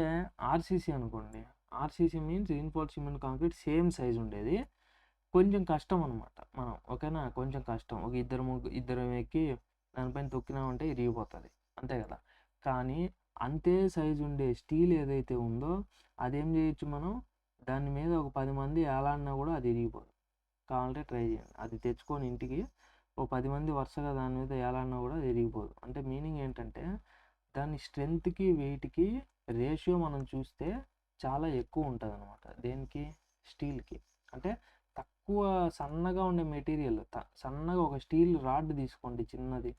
ఆర్సీసీ అనుకోండి, RCC means reinforced cement concrete, same size ఉండేది, కొంచెం కష్టం అనమాట మనం, ఓకేనా, కొంచెం కష్టం. ఒక ఇద్దరు ఎక్కి దానిపైన తొక్కినామంటే ఇరిగిపోతుంది, అంతే కదా. కానీ అంతే సైజు ఉండే స్టీల్ ఏదైతే ఉందో అదేం చేయొచ్చు మనం, దాని మీద ఒక 10 మంది ఏలాడినా కూడా అది ఇరిగిపోదు. కావాలంటే ట్రై చేయండి, అది తెచ్చుకొని ఇంటికి ఓ 10 మంది వరుసగా దాని మీద ఏలాడినా కూడా అది ఇరిగిపోదు. అంటే మీనింగ్ ఏంటంటే దాని స్ట్రెంత్కి వెయిట్కి రేషియో మనం చూస్తే చాలా ఎక్కువ ఉంటుంది అనమాట. దేనికి, స్టీల్కి. అంటే తక్కువ సన్నగా ఉండే మెటీరియల్, సన్నగా ఒక స్టీల్ రాడ్ తీసుకోండి, చిన్నది,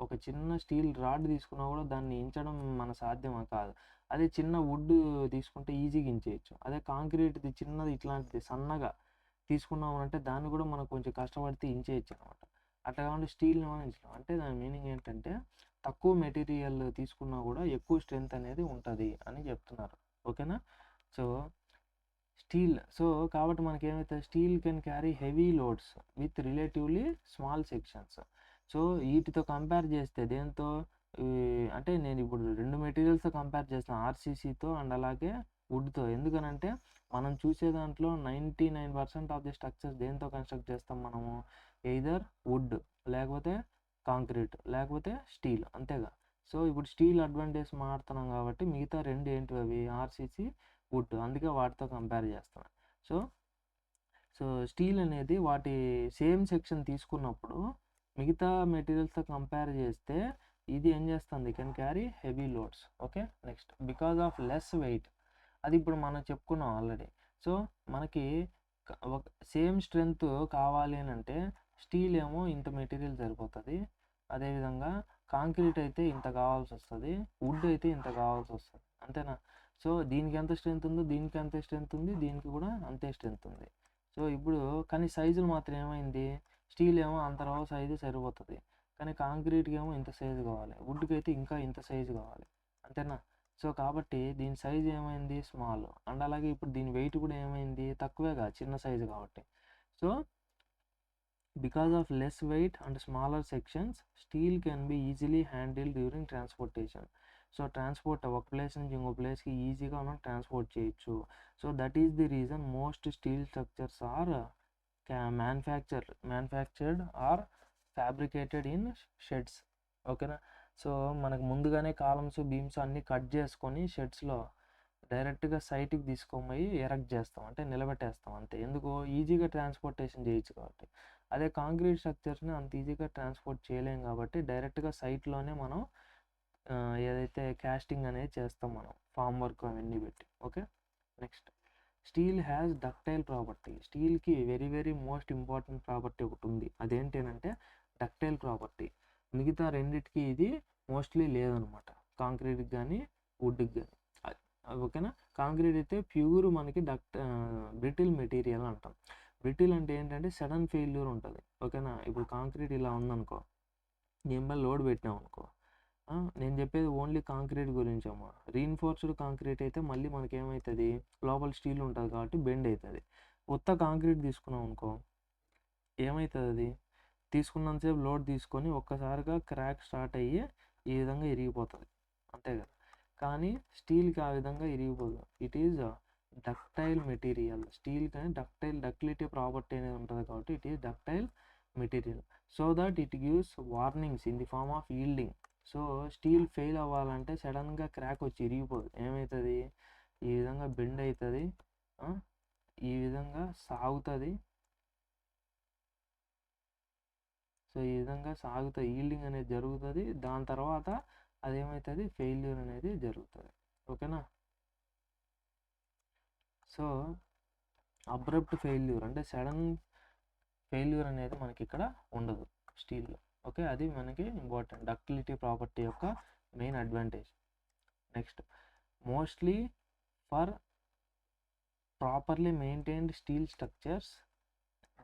ఒక చిన్న స్టీల్ రాడ్ తీసుకున్నా కూడా దాన్ని ఇంచడం మన సాధ్యమా కాదు. అదే చిన్న వుడ్ తీసుకుంటే ఈజీగా ఇంచేయచ్చు. అదే కాంక్రీట్ది చిన్నది ఇట్లాంటిది సన్నగా తీసుకున్నాము అంటే దాన్ని కూడా మనం కొంచెం కష్టపడితే ఇంచేయచ్చు అనమాట. అట్లా కాకుండా స్టీల్ని మనం ఇంచలేం. అంటే దాని మీనింగ్ ఏంటంటే తక్కువ మెటీరియల్ తీసుకున్నా కూడా ఎక్కువ స్ట్రెంత్ అనేది ఉంటుంది అని చెప్తున్నారు, ఓకేనా. సో స్టీల్, సో కాబట్టి మనకి ఏమైతే steel can carry heavy loads with relatively small sections. So వీటితో కంపేర్ చేస్తే దేంతో, అంటే నేను ఇప్పుడు 2 మెటీరియల్స్తో కంపేర్ చేస్తాను, ఆర్సీసీతో అండ్ అలాగే వుడ్తో. ఎందుకనంటే మనం చూసే దాంట్లో 99% ఆఫ్ ది స్ట్రక్చర్స్ దేంతో కన్స్ట్రక్ట్ చేస్తాం మనము, ఎయిదర్ వుడ్, లేకపోతే కాంక్రీట్, లేకపోతే స్టీల్, అంతేగా. సో ఇప్పుడు స్టీల్ అడ్వాంటేజ్ మాడుతున్నాం కాబట్టి మిగతా రెండు ఏంటి అవి, ఆర్సీసీ, వుడ్, అందుకే వాటితో కంపేర్ చేస్తున్నాను. సో స్టీల్ అనేది వాటి సేమ్ సెక్షన్ తీసుకున్నప్పుడు మిగతా మెటీరియల్స్తో కంపేర్ చేస్తే ఇది ఏం చేస్తుంది, can carry heavy loads, okay. Next because of less weight, అది ఇప్పుడు మనం చెప్పుకున్నాం ఆల్రెడీ. సో మనకి సేమ్ స్ట్రెంగ్త్ కావాలి అని అంటే స్టీల్ ఏమో ఇంత మెటీరియల్ సరిపోతుంది, అదేవిధంగా కాంక్రీట్ అయితే ఇంత కావాల్సి వస్తుంది, వుడ్ అయితే ఇంత కావాల్సి వస్తుంది, అంతేనా. సో దీనికి ఎంత స్ట్రెంత్ ఉందో దీనికి అంతే స్ట్రెంత్ ఉంది, దీనికి కూడా అంతే స్ట్రెంత్ ఉంది. సో ఇప్పుడు కానీ సైజులు మాత్రం ఏమైంది, స్టీల్ ఏమో అంత సైజు సరిపోతుంది, కానీ కాంక్రీట్కి ఏమో ఇంత సైజు కావాలి, వుడ్కి అయితే ఇంకా ఇంత సైజు కావాలి, అంతేనా. సో కాబట్టి దీని సైజు ఏమైంది, స్మాల్, అండ్ అలాగే ఇప్పుడు దీని వెయిట్ కూడా ఏమైంది, తక్కువేగా, చిన్న సైజు కాబట్టి. So because of less weight and smaller sections, steel can be easily handled during transportation. So transport ఒక ప్లేస్ నుంచి ఇంకో ప్లేస్కి ఈజీగా మనం ట్రాన్స్పోర్ట్ చేయొచ్చు. So that is the reason most steel structures are manufactured or fabricated in sheds, ఓకేనా. So మనకు ముందుగానే కాలమ్స్, బీమ్స్ అన్నీ కట్ చేసుకొని షెడ్స్లో డైరెక్ట్గా సైట్కి తీసుకొని ఎరెక్ట్ చేస్తాం, అంటే నిలబెట్టేస్తాం అంతే. ఎందుకు, ఈజీగా ట్రాన్స్పోర్టేషన్ చేయొచ్చు కాబట్టి. అదే కాంక్రీట్ స్ట్రక్చర్స్ని అంత ఈజీగా ట్రాన్స్పోర్ట్ చేయలేం కాబట్టి డైరెక్ట్గా సైట్లోనే మనం ఏదైతే క్యాస్టింగ్ అనేది చేస్తాం మనం, ఫామ్ వర్క్ అవన్నీ పెట్టి, okay. Next steel has ductile property. స్టీల్కి very very most important property ఒకటి ఉంది, అదేంటంటే డక్టైల్ ప్రాపర్టీ. మిగతా రెండిటికి ఇది మోస్ట్లీ లేదనమాట, కాంక్రీట్కి కానీ వుడ్కి కానీ, ఓకేనా. కాంక్రీట్ అయితే ప్యూర్ మనకి బ్రిటిల్ మెటీరియల్ అంటాం. బ్రిటిల్ అంటే ఏంటంటే సడన్ ఫెయిల్యూర్ ఉంటుంది, ఓకేనా. ఇప్పుడు కాంక్రీట్ ఇలా ఉందనుకో, దీని మీద లోడ్ పెట్టినాం అనుకో, నేను చెప్పేది ఓన్లీ కాంక్రీట్ గురించి అమ్మా. రీఇన్ఫోర్స్డ్ కాంక్రీట్ అయితే మళ్ళీ మనకి ఏమవుతుంది, లోపల స్టీల్ ఉంటుంది కాబట్టి బెండ్ అవుతుంది. కొత్త కాంక్రీట్ తీసుకున్నాం అనుకో, ఏమవుతుంది, అది తీసుకున్నంతసేపు లోడ్ తీసుకొని ఒక్కసారిగా క్రాక్ స్టార్ట్ అయ్యి ఈ విధంగా ఇరిగిపోతుంది, అంతే కదా. కానీ స్టీల్కి ఆ విధంగా ఇరిగిపోదు, it is ductile material. Steel కానీ డక్టిలిటీ ప్రాపర్టీ అనేది ఉంటుంది కాబట్టి it is ductile material so that it gives warnings in the form of yielding. So steel fail అవ్వాలంటే సడన్గా క్రాక్ వచ్చి ఇరిగిపోదు, ఏమవుతుంది, ఈ విధంగా బెండ్ అవుతుంది, ఈ విధంగా సాగుతుంది. సో ఈ విధంగా సాగుతుంది, ఈల్డింగ్ అనేది జరుగుతుంది. దాని తర్వాత అదేమవుతుంది, ఫెయిల్యూర్ అనేది జరుగుతుంది. ఓకేనా. సో అబ్రప్ట్ ఫెయిల్యూర్ అంటే సడన్ ఫెయిల్యూర్ అనేది మనకి ఇక్కడ ఉండదు స్టీల్లో. ఓకే, అది మనకి ఇంపార్టెంట్ డక్టిలిటీ ప్రాపర్టీ యొక్క main advantage. Next, mostly for properly maintained steel structures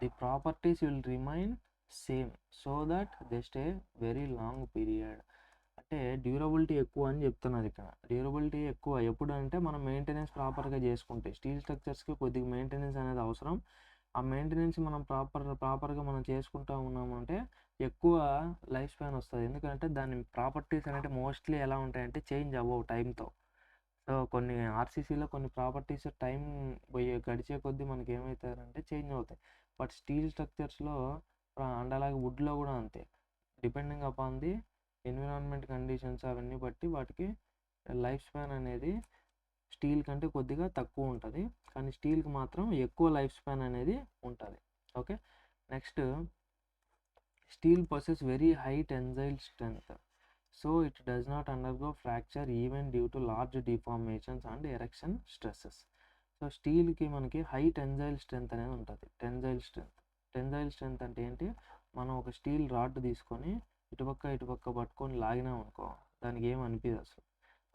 the properties will remain same so that they stay very long period. అంటే డ్యూరబిలిటీ ఎక్కువ అని చెప్తున్నారు ఇక్కడ. డ్యూరబిలిటీ ఎక్కువ ఎప్పుడు అంటే మనం మెయింటెనెన్స్ ప్రాపర్గా చేసుకుంటే. స్టీల్ స్ట్రక్చర్స్కి కొద్దిగా మెయింటెనెన్స్ అనేది అవసరం. ఆ మెయింటెనెన్స్ మనం ప్రాపర్గా మనం చేసుకుంటూ ఉన్నామంటే ఎక్కువ లైఫ్ స్పాన్ వస్తుంది. ఎందుకంటే దాని ప్రాపర్టీస్ అనేవి మోస్ట్లీ ఎలా ఉంటాయంటే చేంజ్ అవ్వవు టైంతో. సో కొన్ని ఆర్సీసీలో కొన్ని ప్రాపర్టీస్ టైం గడిచే కొద్దీ మనకి ఏమవుతారంటే చేంజ్ అవుతాయి. బట్ స్టీల్ స్ట్రక్చర్స్లో అండ్ అలాగే వుడ్లో కూడా అంతే, depending upon the environment conditions అవన్నీ బట్టి వాటికి లైఫ్ స్పాన్ అనేది స్టీల్ కంటే కొద్దిగా తక్కువ ఉంటుంది, కానీ స్టీల్కి మాత్రం ఎక్కువ లైఫ్ స్పాన్ అనేది ఉంటుంది. Okay, next, steel possess very high tensile strength so it does not undergo fracture even due to large deformations and erection stresses. So స్టీల్కి మనకి హై టెన్సైల్ స్ట్రెంగ్త్ అనేది ఉంటుంది. టెన్సైల్ స్ట్రెంగ్త్ అంటే ఏంటి, మనం ఒక స్టీల్ రాడ్ తీసుకొని ఇటుపక్క పట్టుకొని లాగినాం అనుకో, దానికి ఏం అనిపించదు అసలు,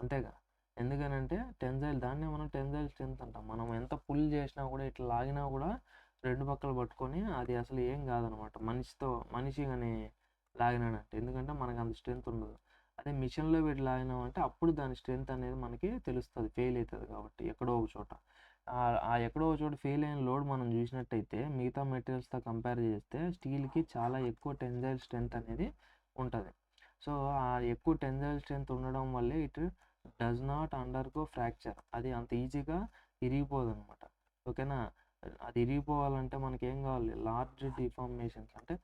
అంతేగా. ఎందుకనంటే దాన్నే మనం టెన్సైల్ స్ట్రెంగ్త్ అంటాం. మనం ఎంత పుల్ చేసినా కూడా ఇట్లా లాగినా కూడా రెండు పక్కలు పట్టుకొని అది అసలు ఏం కాదనమాట, మనిషి కానీ లాగినాడంటే. ఎందుకంటే మనకు అంత స్ట్రెంగ్త్ ఉండదు. అదే మిషన్లో పెట్టి లాగినామంటే అప్పుడు దాని స్ట్రెంగ్త్ అనేది మనకి తెలుస్తుంది, ఫెయిల్ అవుతుంది కాబట్టి ఎక్కడో ఒక చోట. ఆ ఎక్కడో ఒక చోట ఫెయిల్ అయిన లోడ్ మనం చూసినట్టయితే మిగతా మెటీరియల్స్తో కంపేర్ చేస్తే స్టీల్కి చాలా ఎక్కువ టెన్సైల్ స్ట్రెంగ్త్ అనేది ఉంటుంది. సో ఆ ఎక్కువ టెన్సైల్ స్ట్రెంగ్త్ ఉండడం వల్లే it does not undergo fracture, అది అంత ఈజీగా ఇరిగిపోదు అనమాట. ఓకేనా. అది ఇరిగిపోవాలంటే మనకి ఏం కావాలి, లార్జ్ డిఫార్మేషన్స్ అంటే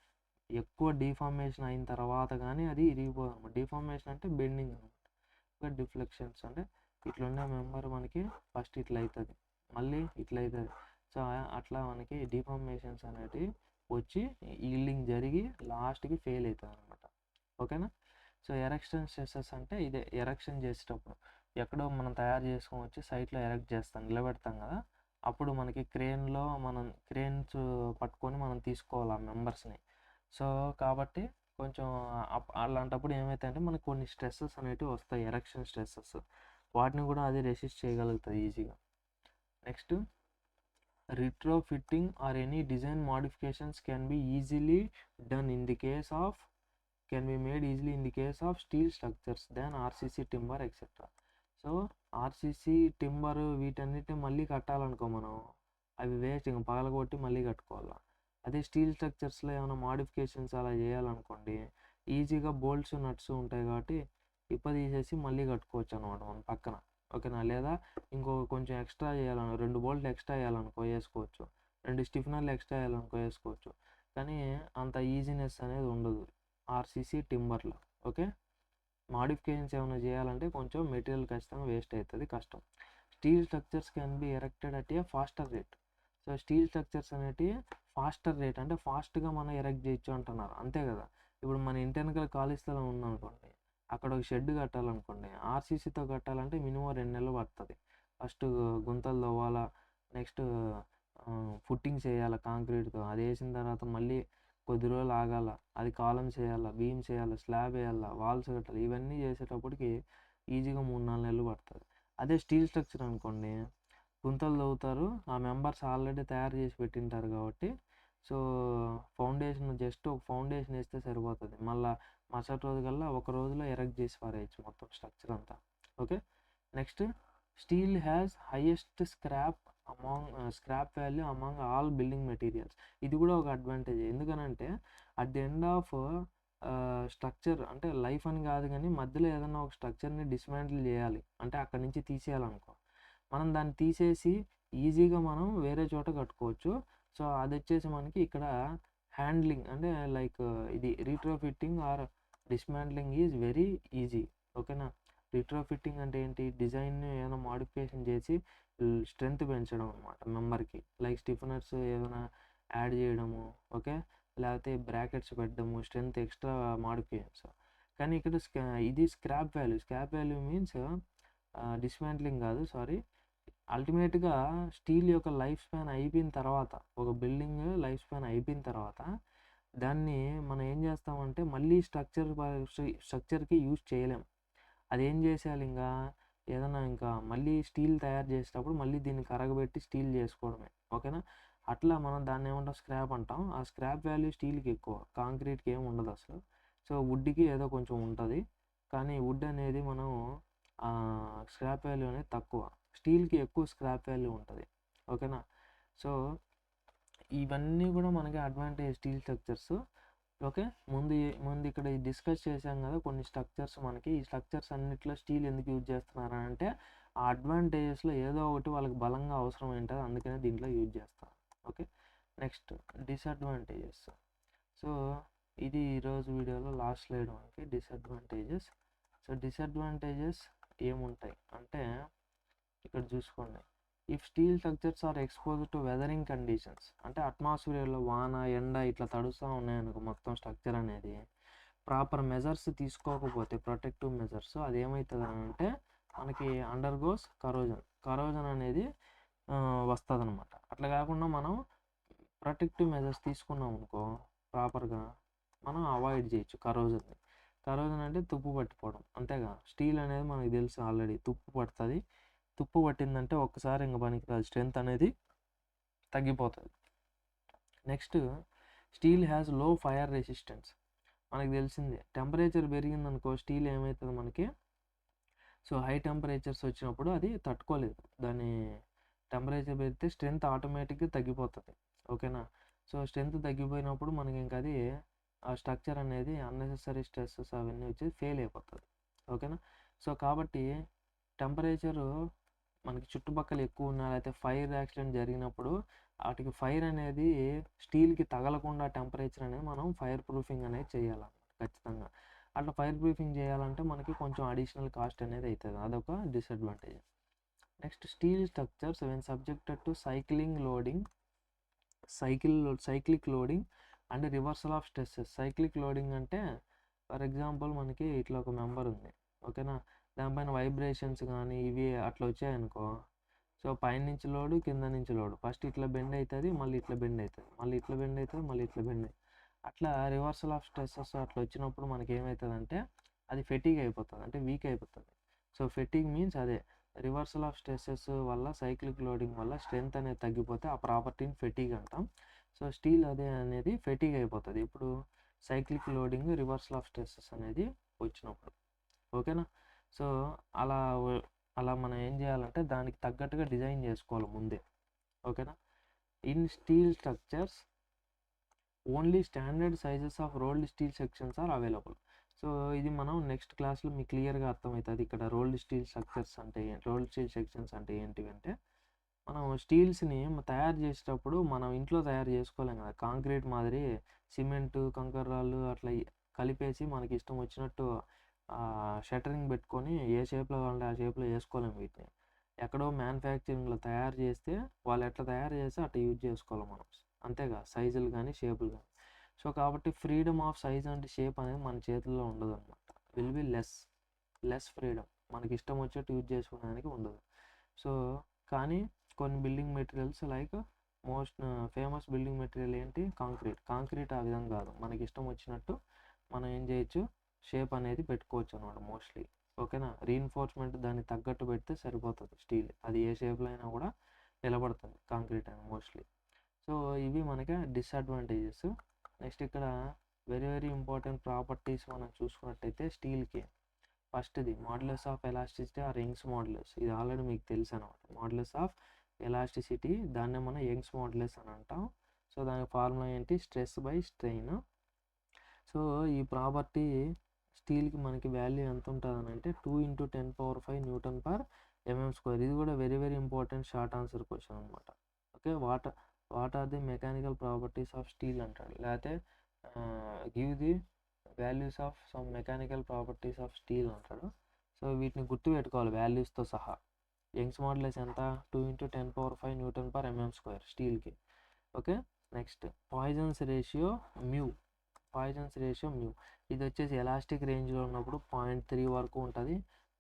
ఎక్కువ డిఫార్మేషన్ అయిన తర్వాత కానీ అది ఇరిగిపోదు అనమాట. డిఫార్మేషన్ అంటే బెండింగ్ అనమాట. ఇంకా డిఫ్లెక్షన్స్ అంటే ఇట్లుండే మెంబర్ మనకి ఫస్ట్ ఇట్లా అవుతుంది, మళ్ళీ ఇట్లా అవుతుంది. సో అట్లా మనకి డిఫార్మేషన్స్ అనేటివి వచ్చి ఈల్డింగ్ జరిగి లాస్ట్కి ఫెయిల్ అవుతుంది అనమాట. ఓకేనా. సో ఎరెక్షన్ స్ట్రెసెస్ అంటే ఇదే, ఎరెక్షన్ చేసేటప్పుడు ఎక్కడో మనం తయారు చేసుకొని వచ్చి సైట్లో ఎరెక్ట్ చేస్తాం, నిలబెడతాం కదా, అప్పుడు మనకి క్రేన్స్ పట్టుకొని మనం తీసుకోవాలి ఆ మెంబర్స్ని. సో కాబట్టి కొంచెం అలాంటప్పుడు ఏమవుతాయంటే మనకు కొన్ని స్ట్రెస్సెస్ అనేవి వస్తాయి, ఎరెక్షన్ స్ట్రెస్సెస్. వాటిని కూడా అది రెసిస్ట్ చేయగలుగుతుంది ఈజీగా. Next, retrofitting or any design modifications can be made easily in the case of steel structures than RCC timber etc. So RCC timber వీటన్నిటిని మళ్ళీ కట్టాలనుకో మనం, అవి వేస్ట్, ఇంకా పగలగొట్టి మళ్ళీ కట్టుకోవాలి. అదే స్టీల్ స్ట్రక్చర్స్లో ఏమైనా మాడిఫికేషన్స్ అలా చేయాలనుకోండి, ఈజీగా బోల్ట్స్ నట్స్ ఉంటాయి కాబట్టి తీసేసి మళ్ళీ కట్టుకోవచ్చు అనమాట మన పక్కన. ఓకేనా. లేదా కొంచెం ఎక్స్ట్రా చేయాలనుకో, 2 బోల్ట్లు ఎక్స్ట్రా వేయాలనుకో వేసుకోవచ్చు, 2 స్టిఫ్నర్లు ఎక్స్ట్రా వేయాలనుకో వేసుకోవచ్చు. కానీ అంత ఈజీనెస్ అనేది ఉండదు ఆర్సీసీ టింబర్లో. ఓకే, మాడిఫికేషన్స్ ఏమైనా చేయాలంటే కొంచెం మెటీరియల్ ఖచ్చితంగా వేస్ట్ అవుతుంది, కష్టం. Steel structures can be erected at a faster rate. So steel structures అనేవి ఫాస్టర్ రేట్ అంటే ఫాస్ట్గా మనం ఎరెక్ట్ చేయొచ్చు అంటున్నారు, అంతే కదా. ఇప్పుడు మన ఇంటి వెనకాల ఖాళీ స్థలం ఉందనుకోండి, అక్కడ ఒక షెడ్ కట్టాలనుకోండి, ఆర్సీసీతో కట్టాలంటే మినిమం 2 నెలలు పడుతుంది. ఫస్ట్ గుంతలు తవ్వాలా, నెక్స్ట్ ఫుట్టింగ్స్ వేయాలి కాంక్రీట్తో, అది వేసిన తర్వాత మళ్ళీ కొద్ది రోజులు ఆగాల, అది కాలమ్స్ వేయాలా, బీమ్స్ వేయాలి, స్లాబ్ వేయాలా, వాల్స్ కట్టాలి, ఇవన్నీ చేసేటప్పటికి ఈజీగా 3-4 నెలలు పడుతుంది. అదే స్టీల్ స్ట్రక్చర్ అనుకోండి, గుంతలు తవ్వుతారు, ఆ మెంబర్స్ ఆల్రెడీ తయారు చేసి పెట్టింటారు కాబట్టి సో జస్ట్ ఒక ఫౌండేషన్ వేస్తే సరిపోతుంది. మళ్ళీ మరుసటి రోజు కల్లా ఒక రోజులో ఎరెక్ట్ చేసి పారేయచ్చు మొత్తం స్ట్రక్చర్ అంతా. Okay, next, steel has highest scrap value among all building materials. ఇది కూడా ఒక అడ్వాంటేజ్. ఎందుకనంటే at the end of structure అంటే లైఫ్ అని కాదు, కానీ మధ్యలో ఏదైనా ఒక స్ట్రక్చర్ని డిస్మాంటిల్ చేయాలి అంటే అక్కడి నుంచి తీసేయాలనుకో, మనం దాన్ని తీసేసి ఈజీగా మనం వేరే చోట కట్టుకోవచ్చు. సో అది వచ్చేసి మనకి ఇక్కడ హ్యాండ్లింగ్ అంటే లైక్ ఇది retrofitting or dismantling is very easy. ఓకేనా. రీట్రోఫిట్టింగ్ అంటే ఏంటి, డిజైన్ని ఏదైనా మాడిఫికేషన్ చేసి స్ట్రెంత్ పెంచడం అనమాట మెంబర్కి. లైక్ స్టిఫనర్స్ ఏదైనా యాడ్ చేయడము, ఓకే, లేకపోతే బ్రాకెట్స్ పెట్టడము, స్ట్రెంత్ ఎక్స్ట్రా మాడిఫికేషన్స్. కానీ ఇక్కడ ఇది స్క్రాప్ వాల్యూ మీన్స్ డిస్మాంట్లింగ్ కాదు, సారీ. అల్టిమేట్గా స్టీల్ యొక్క లైఫ్ స్పాన్ అయిపోయిన తర్వాత, ఒక బిల్డింగ్ లైఫ్ స్పాన్ అయిపోయిన తర్వాత దాన్ని మనం ఏం చేస్తామంటే మళ్ళీ స్ట్రక్చర్కి యూజ్ చేయలేం. అదేం చేసేయాలి, ఇంకా ఏదైనా ఇంకా మళ్ళీ స్టీల్ తయారు చేసేటప్పుడు మళ్ళీ దీన్ని కరగబెట్టి స్టీల్ చేసుకోవడమే. ఓకేనా. అట్లా మనం దాన్ని ఏమంటాం, స్క్రాప్ అంటాం. ఆ స్క్రాప్ వాల్యూ స్టీల్కి ఎక్కువ, కాంక్రీట్కి ఏమి ఉండదు అసలు. సో వుడ్కి ఏదో కొంచెం ఉంటుంది, కానీ వుడ్ అనేది మనం స్క్రాప్ వాల్యూ అనేది తక్కువ, స్టీల్కి ఎక్కువ స్క్రాప్ వాల్యూ ఉంటుంది. ఓకేనా. సో ఇవన్నీ కూడా మనకి అడ్వాంటేజ్ స్టీల్ స్ట్రక్చర్స్. ఓకే. ముందు ఇక్కడ డిస్కస్ చేసాం కదా కొన్ని స్ట్రక్చర్స్. మనకి ఈ స్ట్రక్చర్స్ అన్నిట్లో స్టీల్ ఎందుకు యూజ్ చేస్తున్నారు అంటే ఆ అడ్వాంటేజెస్లో ఏదో ఒకటి వాళ్ళకి బలంగా అవసరం ఏంటో, అందుకనే దీంట్లో యూజ్ చేస్తారు. ఓకే. Next disadvantages. సో ఇది ఈరోజు వీడియోలో లాస్ట్ స్లైడ్ మనకి డిసడ్వాంటేజెస్. సో డిసడ్వాంటేజెస్ ఏముంటాయి అంటే ఇక్కడ చూసుకోండి. If steel structures are exposed to weathering conditions, అంటే అట్మాస్ఫియర్లో వాన ఎండ ఇట్లా తడుస్తూ ఉన్నాయనుకో మొత్తం స్ట్రక్చర్ అనేది, ప్రాపర్ మెజర్స్ తీసుకోకపోతే ప్రొటెక్టివ్ మెజర్స్, అది ఏమవుతుంది అంటే మనకి అండర్గోస్ కరోజన్ అనేది వస్తుంది అనమాట. అట్లా కాకుండా మనం ప్రొటెక్టివ్ మెజర్స్ తీసుకున్నాం అనుకో ప్రాపర్గా, మనం అవాయిడ్ చేయొచ్చు కరోజన్ని. కరోజన్ అంటే తుప్పు పట్టిపోవడం, అంతేగా. స్టీల్ అనేది మనకి తెలుసు ఆల్రెడీ, తుప్పు పడుతుంది. తుప్పు పట్టిందంటే ఒక్కసారి ఇంకా పనికిరాదు, స్ట్రెంత్ అనేది తగ్గిపోతుంది. నెక్స్ట్ స్టీల్ హ్యాస్ లో ఫైర్ రెసిస్టెన్స్. మనకి తెలిసిందే, టెంపరేచర్ పెరిగిందనుకో స్టీల్ ఏమవుతుంది మనకి, సో హై టెంపరేచర్స్ వచ్చినప్పుడు అది తట్టుకోలేదు. దాని టెంపరేచర్ పెరిగితే స్ట్రెంత్ ఆటోమేటిక్గా తగ్గిపోతుంది. ఓకేనా. సో స్ట్రెంత్ తగ్గిపోయినప్పుడు మనకి ఇంకా అది ఆ స్ట్రక్చర్ అనేది అన్నెసెసరీ స్ట్రెస్సెస్ అవన్నీ వచ్చి ఫెయిల్ అయిపోతుంది. ఓకేనా. సో కాబట్టి టెంపరేచరు మనకి చుట్టుపక్కల ఎక్కువ ఉన్నా, లేకపోతే ఫైర్ యాక్సిడెంట్ జరిగినప్పుడు వాటికి ఫైర్ అనేది స్టీల్కి తగలకుండా టెంపరేచర్ అనేది మనం ఫైర్ ప్రూఫింగ్ అనేది చేయాలన్నమాట ఖచ్చితంగా. అట్లా ఫైర్ ప్రూఫింగ్ చేయాలంటే మనకి కొంచెం అడిషనల్ కాస్ట్ అనేది అవుతుంది, అదొక disadvantage. Next steel structures when subjected to cyclic loading and reversal of stresses. Cyclic loading అంటే ఫర్ ఎగ్జాంపుల్ మనకి ఇట్లా ఒక మెంబర్ ఉంది. ఓకేనా. దానిపైన వైబ్రేషన్స్ కానీ ఇవి అట్లా వచ్చాయనుకో, సో పైనుంచి లోడు కింద నుంచి లోడు, ఫస్ట్ ఇట్లా బెండ్ అవుతుంది, మళ్ళీ ఇట్లా బెండ్ అవుతుంది, మళ్ళీ ఇట్లా బెండ్ అవుతుంది, మళ్ళీ ఇట్లా బెండ్ అవుతుంది. అట్లా రివర్సల్ ఆఫ్ స్ట్రెస్సెస్ అట్లా వచ్చినప్పుడు మనకి ఏమవుతుంది అంటే అది ఫెటీగ్ అయిపోతుంది, అంటే వీక్ అయిపోతుంది. సో ఫెటీగ్ మీన్స్ అదే రివర్సల్ ఆఫ్ స్ట్రెస్సెస్ వల్ల, సైక్లిక్ లోడింగ్ వల్ల స్ట్రెంత్ అనేది తగ్గిపోతే ఆ ప్రాపర్టీని ఫెటీగ్ అంటాం. సో స్టీల్ అదే అనేది ఫెటీగ్ అయిపోతుంది ఇప్పుడు cyclic loading reversal of stresses అనేది వచ్చినప్పుడు. ఓకేనా. సో అలా మనం ఏం చేయాలంటే దానికి తగ్గట్టుగా డిజైన్ చేసుకోవాలి ముందే. ఓకేనా. In steel structures only standard sizes of rolled steel sections are available. So ఇది మనం నెక్స్ట్ క్లాస్లో మీకు క్లియర్గా అర్థమవుతుంది. ఇక్కడ రోల్డ్ స్టీల్ స్ట్రక్చర్స్ అంటే, రోల్డ్ స్టీల్ సెక్షన్స్ అంటే ఏంటివి అంటే, మనం స్టీల్స్ని తయారు చేసేటప్పుడు మనం ఇంట్లో తయారు చేసుకోలేం కదా, కాంక్రీట్ మాదిరి సిమెంటు కంకర రాళ్ళు అట్లా కలిపేసి మనకి ఇష్టం వచ్చినట్టు షట్టరింగ్ పెట్టుకొని ఏ షేప్లో కావాలంటే ఆ షేప్లో వేసుకోలేము. వీటిని ఎక్కడో మ్యానుఫ్యాక్చరింగ్లో తయారు చేస్తే వాళ్ళు ఎట్లా తయారు చేస్తే అట్లా యూజ్ చేసుకోవాలి మనం, అంతేగా. సైజులు కానీ షేపులు కానీ. సో కాబట్టి freedom of size and shape అనేది మన చేతుల్లో ఉండదు అనమాట. విల్ బి లెస్ ఫ్రీడమ్, మనకి ఇష్టం వచ్చేట్టు యూజ్ చేసుకోవడానికి ఉండదు. సో కానీ కొన్ని building materials like most famous building material ఏంటి, కాంక్రీట్ ఆ విధంగా కాదు, మనకి ఇష్టం వచ్చినట్టు మనం ఏం చేయొచ్చు, షేప్ అనేది పెట్టుకోవచ్చు అనమాట మోస్ట్లీ. ఓకేనా. రీఎన్ఫోర్స్మెంట్ దాన్ని తగ్గట్టు పెడితే సరిపోతుంది స్టీల్, అది ఏ షేప్లో అయినా కూడా నిలబడుతుంది కాంక్రీట్ అని మోస్ట్లీ. సో ఇవి మనకి డిసడ్వాంటేజెస్. నెక్స్ట్ ఇక్కడ వెరీ వెరీ ఇంపార్టెంట్ ప్రాపర్టీస్ మనం చూసుకున్నట్టయితే స్టీల్కి ఫస్ట్ది modulus of elasticity or Young's modulus. ఇది ఆల్రెడీ మీకు తెలుసు అనమాట. మాడ్యులస్ ఆఫ్ ఎలాస్టిసిటీ, దాన్నే మనం యంగ్స్ మాడ్యులస్ అని అంటాం. సో దాని ఫార్ములా ఏంటి, స్ట్రెస్ బై స్ట్రెయిన్. సో ఈ ప్రాపర్టీ స్టీల్కి మనకి వాల్యూ ఎంత ఉంటుంది అని అంటే 2 × 10⁵ Nm/mm². ఇది కూడా very very important short answer question అనమాట. Okay. What are the mechanical properties of steel అంటాడు, లేకపోతే give the values of some mechanical properties of steel అంటాడు. సో వీటిని గుర్తుపెట్టుకోవాలి వాల్యూస్తో సహా. యంగ్స్ మాడ్యులస్ ఎంత, 2 × 10⁵ Nm² స్టీల్కి. Okay, next Poisson's ratio mu. ఇది వచ్చేసి ఎలాస్టిక్ రేంజ్లో ఉన్నప్పుడు 0.3 వరకు ఉంటుంది,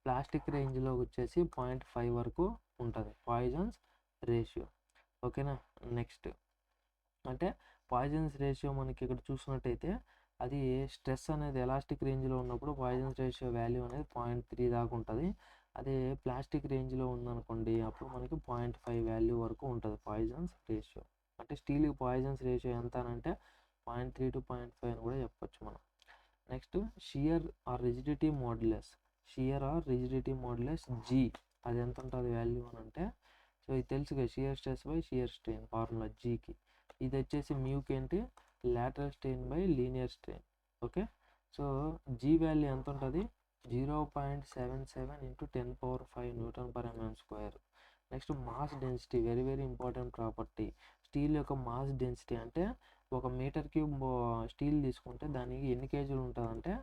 ప్లాస్టిక్ రేంజ్లో వచ్చేసి 0.5 వరకు ఉంటుంది పాయిజన్స్ రేషియో. ఓకేనా, నెక్స్ట్ అంటే పాయిజన్స్ రేషియో మనకి ఇక్కడ చూసినట్టయితే అది స్ట్రెస్ అనేది ఎలాస్టిక్ రేంజ్లో ఉన్నప్పుడు పాయిజన్స్ రేషియో వాల్యూ అనేది 0.3 దాకా ఉంటుంది. అదే ప్లాస్టిక్ రేంజ్లో ఉందనుకోండి అప్పుడు మనకి 0.5 వాల్యూ వరకు ఉంటుంది పాయిజన్స్ రేషియో. అంటే స్టీల్కి పాయిజన్స్ రేషియో ఎంత అంటే 0.3 to 0.5 అని కూడా చెప్పొచ్చు మనం. Next shear or rigidity modulus G, అది ఎంత ఉంటుంది వాల్యూ అని అంటే, సో ఇది తెలుసుగా shear stress by shear strain formula జీకి. ఇది వచ్చేసి మ్యూకి ఏంటి, lateral strain by linear strain. Okay, so G value ఎంత ఉంటుంది, 0.77 × 10⁵ Nm². Next mass density, very very important property. స్టీల్ యొక్క మాస్ డెన్సిటీ అంటే 1 మీటర్ క్యూబ్ స్టీల్ తీసుకుంటే దానికి ఎన్ని కేజీలు ఉంటుందంటే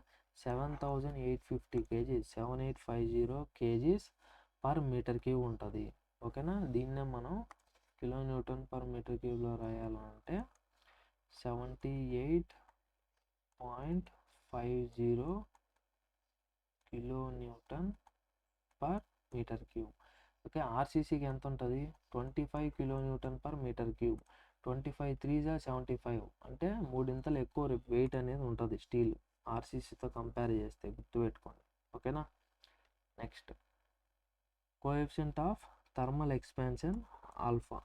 7850 kgs, 7850 kgs per metre cube ఉంటుంది. ఓకేనా, దీన్నే మనం kN/m³ రాయాలంటే 78.50 kN/m³. ఓకే, ఆర్సీసీకి ఎంత ఉంటుంది, 25 kN/m³. 25 3s 75, అంటే 3 ఎక్కువ వెయిట్ అనేది ఉంటుంది స్టీల్ ఆర్సీసీతో కంపేర్ చేస్తే, గుర్తుపెట్టుకోండి. ఓకేనా, next coefficient of thermal expansion alpha.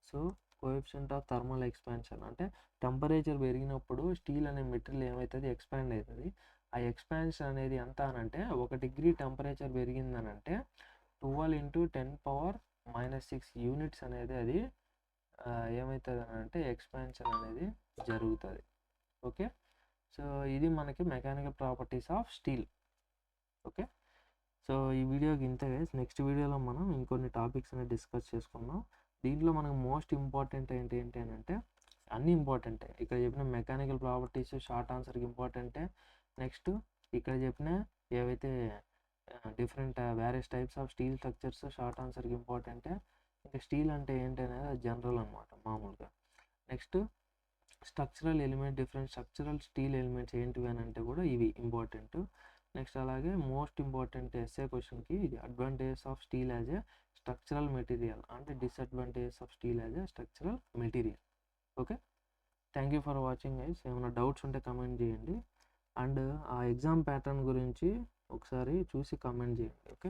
So coefficient of thermal expansion అంటే టెంపరేచర్ పెరిగినప్పుడు స్టీల్ అనే మెటీరియల్ ఏమవుతుంది, ఎక్స్పాండ్ అవుతుంది. ఆ ఎక్స్పాన్షన్ అనేది ఎంత అని అంటే 1 డిగ్రీ టెంపరేచర్ పెరిగిందని అంటే 12 × 10⁻⁻6 యూనిట్స్ అనేది అది ఏమవుతుంది అని అంటే ఎక్స్పాన్షన్ అనేది జరుగుతుంది. ఓకే, సో ఇది మనకి mechanical properties of steel. Okay, so ఈ వీడియోకి ఇంతే గైస్. నెక్స్ట్ వీడియోలో మనం ఇంకొన్ని టాపిక్స్ అనేది డిస్కస్ చేసుకుందాం. దీంట్లో మనకు మోస్ట్ ఇంపార్టెంట్ ఏంటి అని అంటే అన్నీ ఇంపార్టెంటే. ఇక్కడ చెప్పిన మెకానికల్ ప్రాపర్టీస్ షార్ట్ ఆన్సర్కి ఇంపార్టెంటే. నెక్స్ట్ ఇక్కడ చెప్పిన ఏవైతే different various types of steel structures short ఆన్సర్కి ఇంపార్టెంటే. ఇంకా స్టీల్ అంటే ఏంటి అనేది జనరల్ అనమాట మామూలుగా. Next structural element, different structural steel elements ఏంటివి అని అంటే కూడా ఇవి ఇంపార్టెంట్. నెక్స్ట్ అలాగే మోస్ట్ ఇంపార్టెంట్ ఎస్ఏ క్వశ్చన్కి ఇది advantages of steel as a structural material అంటే disadvantages of steel as a structural material. Okay, thank you for watching guys. ఏమైనా డౌట్స్ ఉంటే కమెంట్ చేయండి, అండ్ ఆ ఎగ్జామ్ ప్యాటర్న్ గురించి ఒకసారి చూసి కమెంట్ చేయండి. ఓకే.